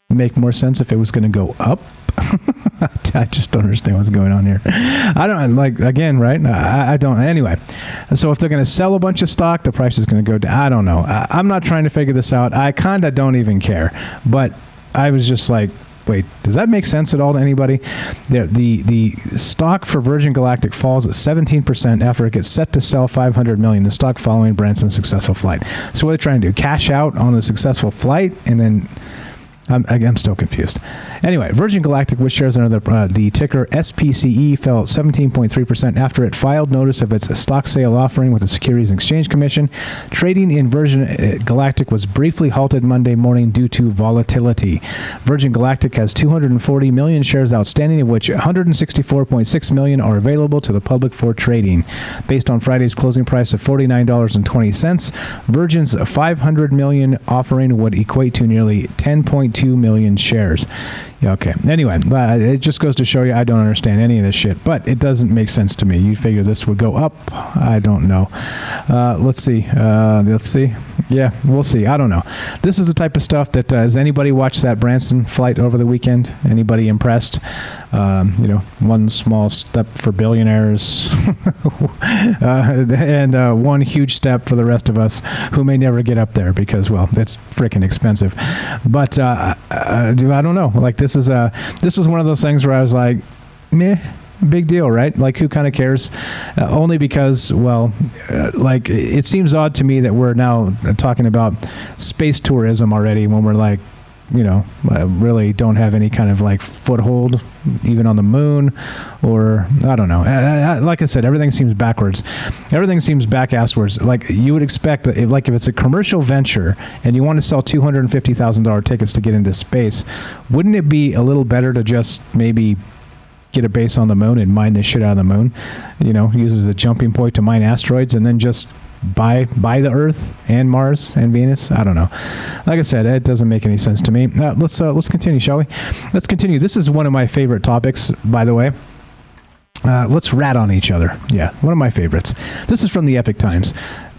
make more sense if it was going to go up? I just don't understand what's going on here. I don't, like, again, right? I don't. Anyway, so if they're going to sell a bunch of stock, the price is going to go down. I don't know. I'm not trying to figure this out. I kind of don't even care. But I was just like, wait, does that make sense at all to anybody? The stock for Virgin Galactic falls at 17% after it gets set to sell $500 million in stock following Branson's successful flight. So what are they trying to do? Cash out on the successful flight and then I'm still confused. Anyway, Virgin Galactic, which shares another, the ticker SPCE, fell 17.3% after it filed notice of its stock sale offering with the Securities and Exchange Commission. Trading in Virgin Galactic was briefly halted Monday morning due to volatility. Virgin Galactic has 240 million shares outstanding, of which 164.6 million are available to the public for trading. Based on Friday's closing price of $49.20, Virgin's 500 million offering would equate to nearly 10.2 million shares. Yeah, okay. Anyway, it just goes to show you I don't understand any of this shit, but it doesn't make sense to me. You figure this would go up? I don't know. Let's see. Yeah, we'll see. I don't know. This is the type of stuff that, has anybody watched that Branson flight over the weekend? Anybody impressed? One small step for billionaires and one huge step for the rest of us who may never get up there because, well, it's freaking expensive. But I don't know. Like, this is one of those things where I was like, meh. Big deal, right? Like, who kind of cares? Only because, well, like, it seems odd to me that we're now talking about space tourism already when we're like, really don't have any kind of like foothold even on the moon, or I don't know. Like I said, everything seems backwards. Everything seems back-asswards. Like, you would expect that if it's a commercial venture and you want to sell $250,000 tickets to get into space, wouldn't it be a little better to just maybe get a base on the moon and mine the shit out of the moon, use it as a jumping point to mine asteroids and then just buy the Earth and Mars and Venus? I don't know. Like I said, it doesn't make any sense to me. Let's continue, shall we? Let's continue. This is one of my favorite topics, by the way. Let's rat on each other. Yeah, one of my favorites. This is from the Epic Times.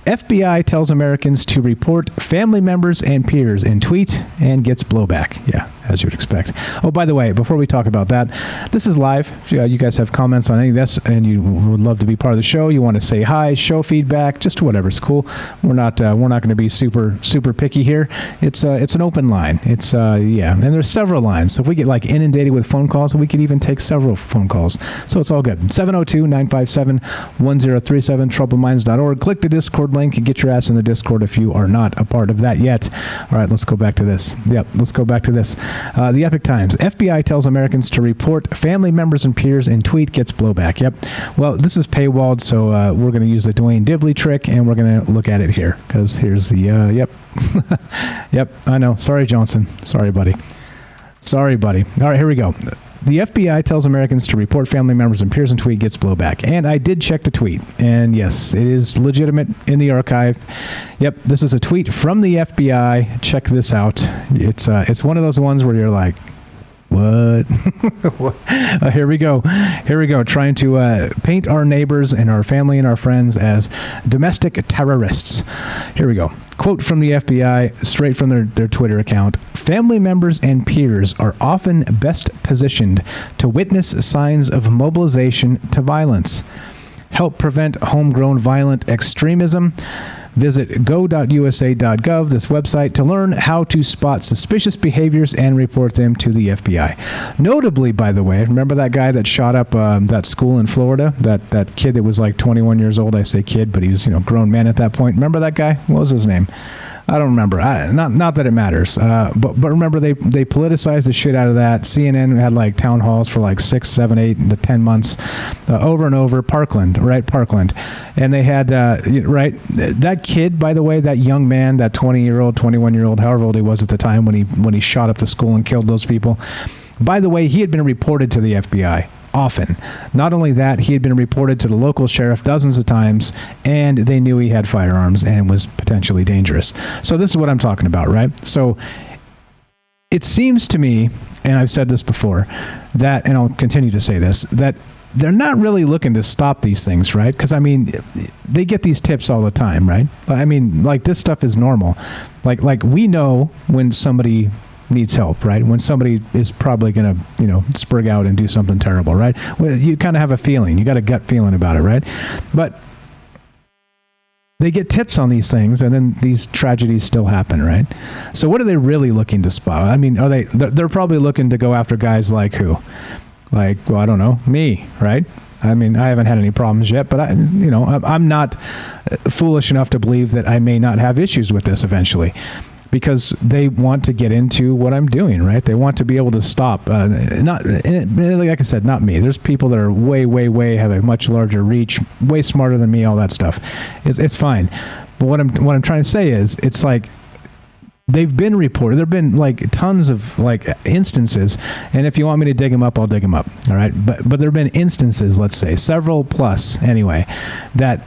FBI tells Americans to report family members and peers in tweet and gets blowback. Yeah, as you would expect. Oh, by the way, before we talk about that, this is live. If you guys have comments on any of this and you would love to be part of the show, you want to say hi, show feedback, just whatever's cool. We're not going to be super picky here. It's an open line. It's and there's several lines. So if we get like inundated with phone calls, we could even take several phone calls. So it's all good. 702-957-1037, troubledminds.org. Click the Discord link and get your ass in the Discord if you are not a part of that yet. All right, let's go back to this. Let's go back to this. The Epic Times. FBI tells Americans to report family members and peers in tweet gets blowback. Yep. Well, this is paywalled, so we're going to use the Dwayne Dibley trick, and we're going to look at it here, because here's the, yep. Yep, I know. Sorry, Johnson. Sorry, buddy. All right, here we go. The FBI tells Americans to report family members and peers in tweet gets blowback. And I did check the tweet. And yes, it is legitimate in the archive. Yep, this is a tweet from the FBI. Check this out. It's one of those ones where you're like, what? Here we go. Trying to paint our neighbors and our family and our friends as domestic terrorists. Here we go. Quote from the FBI, straight from their Twitter account. Family members and peers are often best positioned to witness signs of mobilization to violence. Help prevent homegrown violent extremism. Visit go.usa.gov, this website, to learn how to spot suspicious behaviors and report them to the FBI. Notably, by the way, remember that guy that shot up that school in Florida? That kid that was like 21 years old. I say kid, but he was a grown man at that point. Remember that guy? What was his name? I don't remember. Not that it matters. But remember, they politicized the shit out of that. CNN had like town halls for like 6, 7, 8 to 10 months, over and over. Parkland. And they had, that kid, by the way, that young man, that 20-year-old, 21-year-old, however old he was at the time when he shot up the school and killed those people. By the way, he had been reported to the FBI. Often. Not only that, he had been reported to the local sheriff dozens of times, and they knew he had firearms and was potentially dangerous. So this is what I'm talking about, right? So it seems to me, and I've said this before, that, and I'll continue to say this, that they're not really looking to stop these things, right? Because, I mean, they get these tips all the time, right? I mean, like, this stuff is normal. Like we know when somebody needs help, right? When somebody is probably going to, sprig out and do something terrible, right? Well, you kind of have a feeling. You got a gut feeling about it, right? But they get tips on these things, and then these tragedies still happen, right? So what are they really looking to spot? I mean, they're probably looking to go after guys like who? Like, well, I don't know, me, right? I mean, I haven't had any problems yet, but I'm not foolish enough to believe that I may not have issues with this eventually. because they want to get into what I'm doing, right? They want to be able to stop. Not, like I said, not me. There's people that are way have a much larger reach, way smarter than me, all that stuff. It's fine. But what I'm trying to say is, it's like, they've been reported. There've been like tons of like instances, and if you want me to dig them up, I'll dig them up. All right, but there've been instances, let's say several plus anyway, that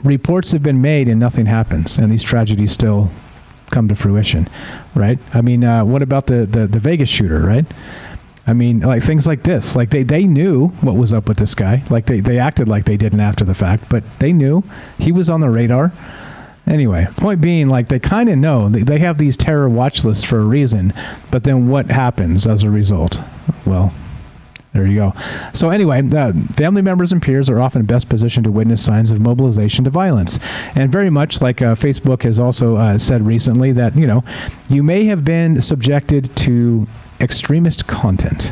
reports have been made and nothing happens, and these tragedies still come to fruition, right? I mean, what about the Vegas shooter, right? I mean, like things like this, like they knew what was up with this guy. Like they acted like they didn't after the fact, but they knew he was on the radar. Anyway, point being, like, they kind of know. They have these terror watch lists for a reason, but then what happens as a result? Well, there you go. So anyway, family members and peers are often best positioned to witness signs of mobilization to violence. And very much like Facebook has also said recently that, you may have been subjected to extremist content.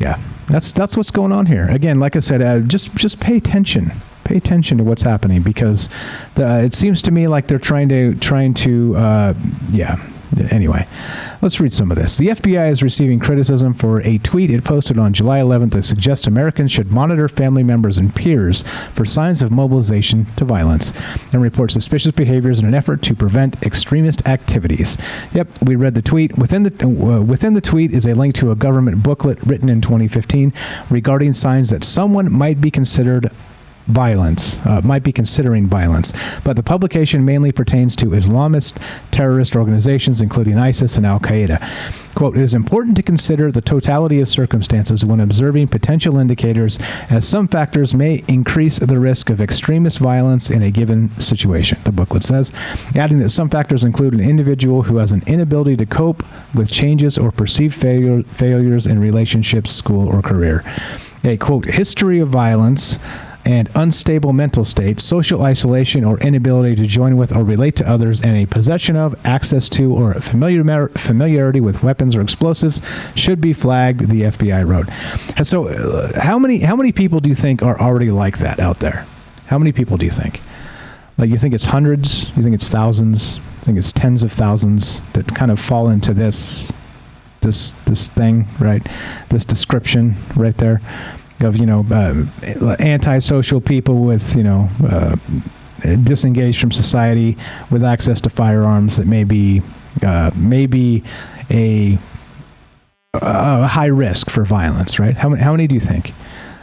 Yeah, that's what's going on here. Again, like I said, just pay attention. Pay attention to what's happening, because it seems to me like they're trying to Anyway, let's read some of this. The FBI is receiving criticism for a tweet it posted on July 11th that suggests Americans should monitor family members and peers for signs of mobilization to violence and report suspicious behaviors in an effort to prevent extremist activities. Yep, we read the tweet. Within the tweet is a link to a government booklet written in 2015 regarding signs that someone might be considering violence, but the publication mainly pertains to Islamist terrorist organizations, including ISIS and Al-Qaeda. Quote, it is important to consider the totality of circumstances when observing potential indicators, as some factors may increase the risk of extremist violence in a given situation, the booklet says, adding that some factors include an individual who has an inability to cope with changes or perceived failures in relationships, school, or career. A, quote, history of violence and unstable mental state, social isolation or inability to join with or relate to others, and a possession of, access to, or familiarity with weapons or explosives should be flagged, the FBI wrote. And so how many people do you think are already like that out there? How many people do you think? Like, you think it's hundreds? You think it's thousands? You think it's tens of thousands that kind of fall into this thing, right? This description right there of, antisocial people with, disengaged from society, with access to firearms, that may be a high risk for violence, right? How many do you think?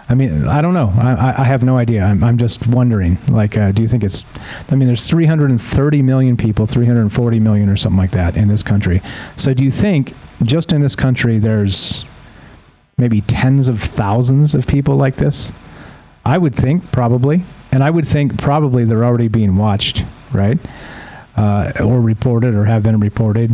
I mean, I don't know. I have no idea. I'm just wondering, like, do you think it's, there's 330 million people, 340 million or something like that in this country. So do you think just in this country there's maybe tens of thousands of people like this? I would think probably. And I would think probably they're already being watched, right? Or reported, or have been reported.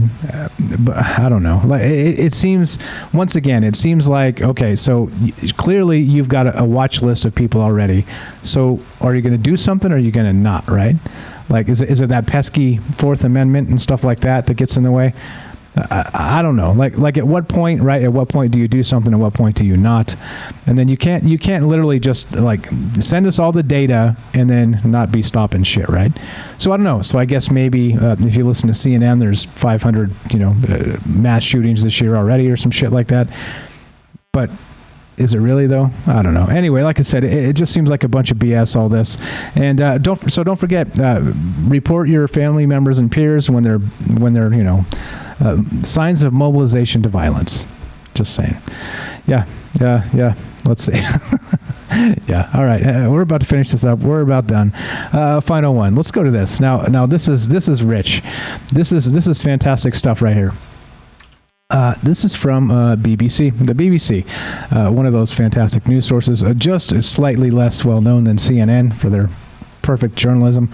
But I don't know. Like, it seems, once again, it seems like, okay, so clearly you've got a watch list of people already. So are you going to do something, or are you going to not, right? Like, is it that pesky Fourth Amendment and stuff like that gets in the way? I don't know. Like at what point, right? At what point do you do something? At what point do you not? And then you can't literally just like send us all the data and then not be stopping shit, right? So I don't know. So I guess maybe if you listen to CNN, there's 500 mass shootings this year already, or some shit like that. But is it really though? I don't know. Anyway, like I said, it just seems like a bunch of BS, all this. And don't forget, report your family members and peers when they're signs of mobilization to violence. Just saying. Yeah. Let's see. Yeah. All right. We're about to finish this up. We're about done. Final one. Let's go to this. Now this is rich. This is fantastic stuff right here. This is from BBC. The BBC, one of those fantastic news sources, just slightly less well known than CNN for their perfect journalism.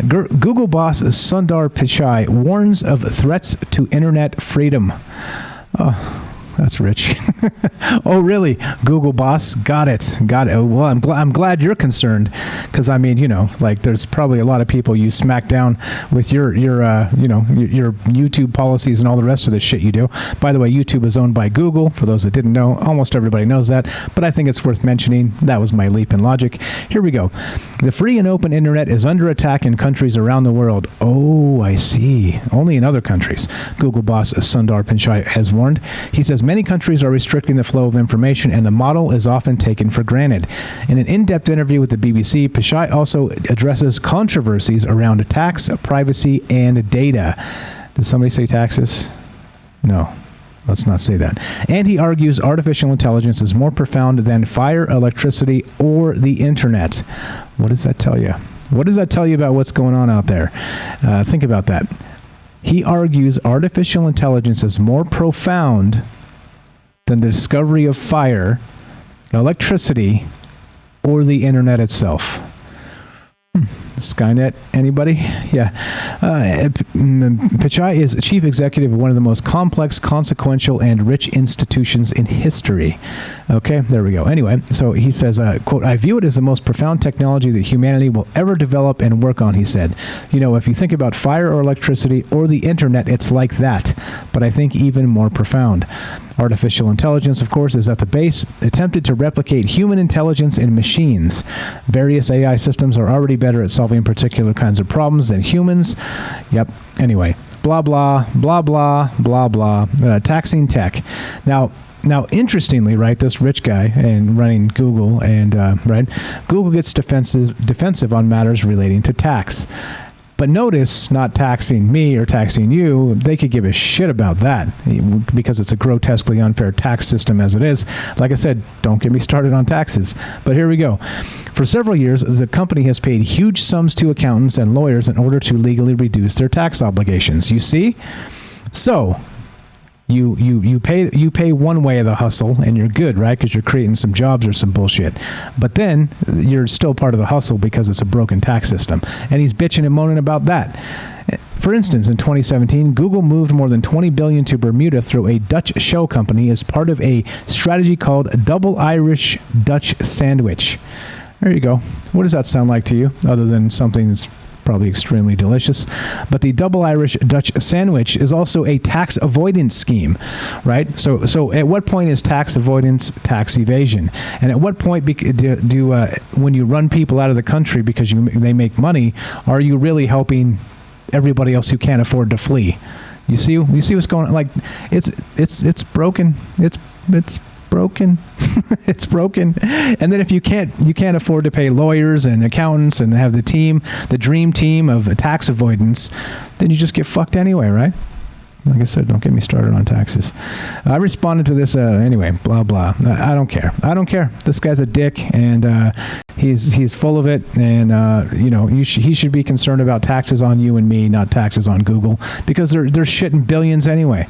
Google boss Sundar Pichai warns of threats to internet freedom. That's rich. Oh, really? Google boss? Got it. Well, I'm glad you're concerned, because I mean, like there's probably a lot of people you smack down with your YouTube policies and all the rest of the shit you do. By the way, YouTube is owned by Google. For those that didn't know, almost everybody knows that, but I think it's worth mentioning. That was my leap in logic. Here we go. The free and open internet is under attack in countries around the world. Oh, I see. Only in other countries. Google boss Sundar Pichai has warned. He says many countries are restricting the flow of information, and the model is often taken for granted. In an in-depth interview with the BBC, Pichai also addresses controversies around tax, privacy, and data. Did somebody say taxes? No. Let's not say that. And he argues artificial intelligence is more profound than fire, electricity, or the internet. What does that tell you? What does that tell you about what's going on out there? Think about that. He argues artificial intelligence is more profound than the discovery of fire, electricity, or the internet itself. Skynet, anybody? Yeah. Pichai is chief executive of one of the most complex, consequential, and rich institutions in history. Okay, there we go. Anyway, so he says, quote, I view it as the most profound technology that humanity will ever develop and work on, he said. If you think about fire or electricity or the internet, it's like that, but I think even more profound. Artificial intelligence, of course, is at the base, attempted to replicate human intelligence in machines. Various AI systems are already better at solving particular kinds of problems than humans. Yep. Anyway, blah, blah, blah, blah, blah, blah. Taxing tech. Now, interestingly, right, this rich guy and running Google, and right, Google gets defensive on matters relating to tax. But notice, not taxing me or taxing you, they could give a shit about that because it's a grotesquely unfair tax system as it is. Like I said, don't get me started on taxes. But here we go. For several years, the company has paid huge sums to accountants and lawyers in order to legally reduce their tax obligations. You see? So you pay one way of the hustle and you're good, right? Because you're creating some jobs or some bullshit. But then you're still part of the hustle because it's a broken tax system. And he's bitching and moaning about that. For instance, in 2017, Google moved more than $20 billion to Bermuda through a Dutch shell company as part of a strategy called Double Irish Dutch Sandwich. There you go. What does that sound like to you, other than something that's probably extremely delicious? But the Double Irish Dutch Sandwich is also a tax avoidance scheme, right? So at what point is tax avoidance tax evasion? And at what point do when you run people out of the country because they make money, are you really helping everybody else who can't afford to flee? You see what's going on? Like it's broken. It's broken. It's broken. And then if you can't afford to pay lawyers and accountants and have the dream team of tax avoidance, then you just get fucked anyway, right? Like I said, don't get me started on taxes. I responded to this anyway, blah, blah. I don't care. This guy's a dick, and he's full of it. And, he should be concerned about taxes on you and me, not taxes on Google, because they're shitting billions anyway.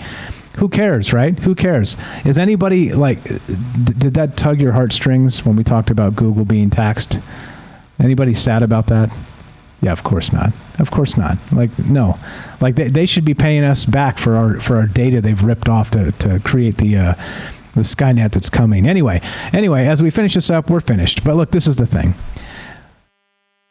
Who cares, right? Who cares? Is anybody, did that tug your heartstrings when we talked about Google being taxed? Anybody sad about that? Yeah, of course not. Of course not. No. They should be paying us back for our data they've ripped off to create the Skynet that's coming. Anyway, as we finish this up, we're finished. But look, this is the thing.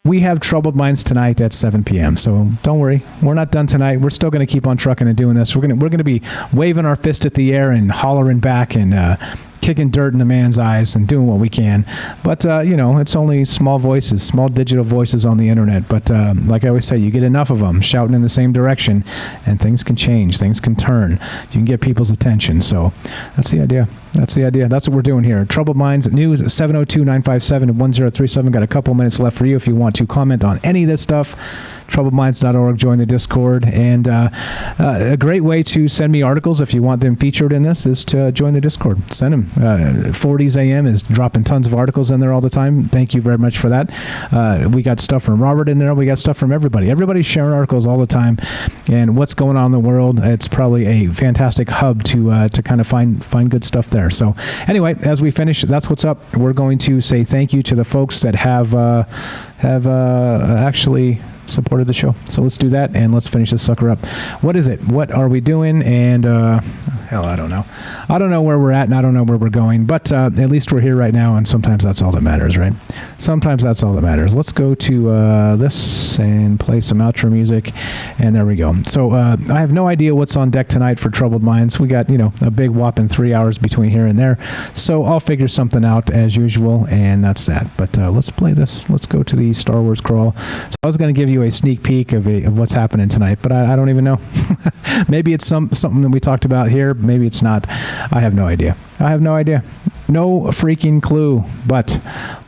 We have Troubled Minds tonight at 7 p.m. So don't worry, we're not done tonight. We're still going to keep on trucking and doing this. We're going to be waving our fist at the air and hollering back and kicking dirt in the man's eyes and doing what we can. But, it's only small voices, small digital voices on the internet. But like I always say, you get enough of them shouting in the same direction and things can change. Things can turn. You can get people's attention. So that's the idea. That's what we're doing here. Troubled Minds News, 702-957-1037. Got a couple minutes left for you if you want to comment on any of this stuff. TroubledMinds.org, join the Discord. And a great way to send me articles if you want them featured in this is to join the Discord. Send them. 40s AM is dropping tons of articles in there all the time. Thank you very much for that. We got stuff from Robert in there. We got stuff from everybody. Everybody's sharing articles all the time. And what's going on in the world, it's probably a fantastic hub to kind of find good stuff there. So anyway, as we finish, that's what's up. We're going to say thank you to the folks that have actually supported the show. So let's do that, and let's finish this sucker up. What is it? What are we doing? And hell, I don't know. I don't know where we're at, and I don't know where we're going, but at least we're here right now, and sometimes that's all that matters, right? Sometimes that's all that matters. Let's go to this and play some outro music, and there we go. So I have no idea what's on deck tonight for Troubled Minds. We got, a big whopping 3 hours between here and there, so I'll figure something out as usual, and that's that. But let's play this. Let's go to the Star Wars crawl. So I was going to give you a sneak peek of what's happening tonight, but I don't even know. Maybe it's something that we talked about here. Maybe it's not. I have no idea. No freaking clue. But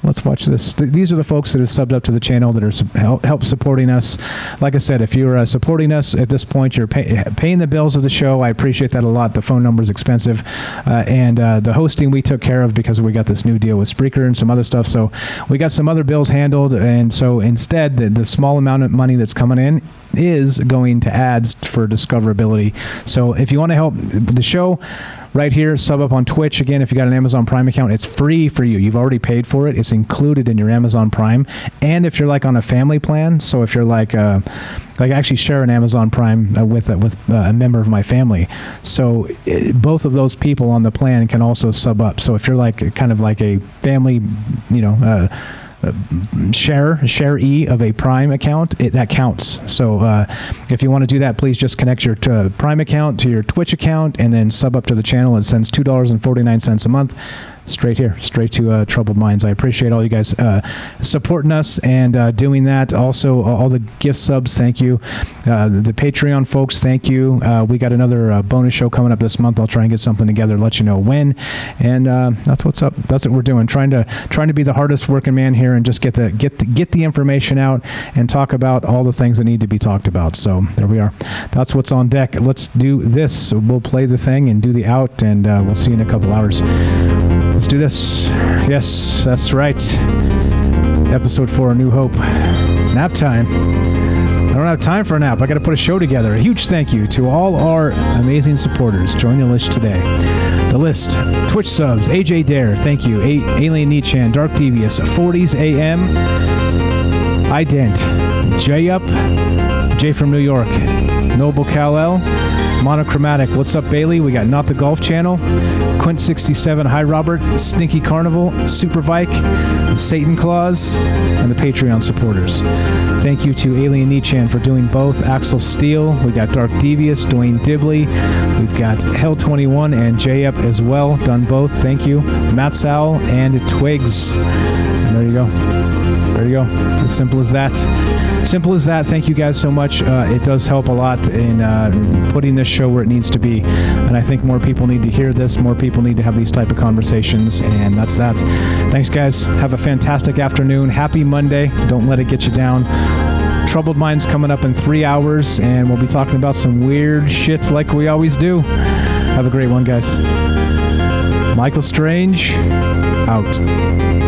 let's watch this. These are the folks that have subbed up to the channel that are help supporting us. Like I said, if you're supporting us at this point, you're paying the bills of the show. I appreciate that a lot. The phone number is expensive, and the hosting we took care of because we got this new deal with Spreaker and some other stuff. So we got some other bills handled, and so instead, the small amount of money that's coming in is going to ads for discoverability. So if you want to help the show, right here, sub up on Twitch. Again, if you got an Amazon Prime account, it's free for you. You've already paid for it. It's included in your Amazon Prime. And if you're like on a family plan, so if you're like I actually share an Amazon Prime with a member of my family. So both of those people on the plan can also sub up. So if you're like kind of like a family, share-e of a Prime account, that counts. So if you want to do that, please just connect your Prime account to your Twitch account and then sub up to the channel. It sends $2.49 a month straight here, straight to Troubled Minds. I appreciate all you guys supporting us and doing that. Also, all the gift subs, thank you. The Patreon folks, thank you. We got another bonus show coming up this month. I'll try and get something together, let you know when. And that's what's up. That's what we're doing. Trying to be the hardest working man here and just get the information out and talk about all the things that need to be talked about. So there we are. That's what's on deck. Let's do this. We'll play the thing and do the out, and we'll see you in a couple hours. Let's do this. Yes, that's right. Episode 4, A New Hope. Nap time. I don't have time for a nap. I got to put a show together. A huge thank you to all our amazing supporters. Join the list today. The list: Twitch subs, AJ Dare, thank you. Alien Nichan, Dark Devious, 40s AM, Ident, J Up, Jay from New York, Noble Kal-El, Monochromatic, what's up Bailey? We got Not the Golf Channel, Quint67, Hi Robert, Stinky Carnival, Super Vike, Satan Claus, and the Patreon supporters. Thank you to Alien Nichan for doing both. Axel Steele, we got Dark Devious, Dwayne Dibley, we've got Hell21 and J Up as well, done both. Thank you. Matt Sal and Twigs. And there you go. There you go. It's as simple as that. Simple as that. Thank you guys so much. It does help a lot in putting this show where it needs to be. And I think more people need to hear this. More people need to have these type of conversations. And that's that. Thanks, guys. Have a fantastic afternoon. Happy Monday. Don't let it get you down. Troubled Minds coming up in 3 hours. And we'll be talking about some weird shit like we always do. Have a great one, guys. Michael Strange, out.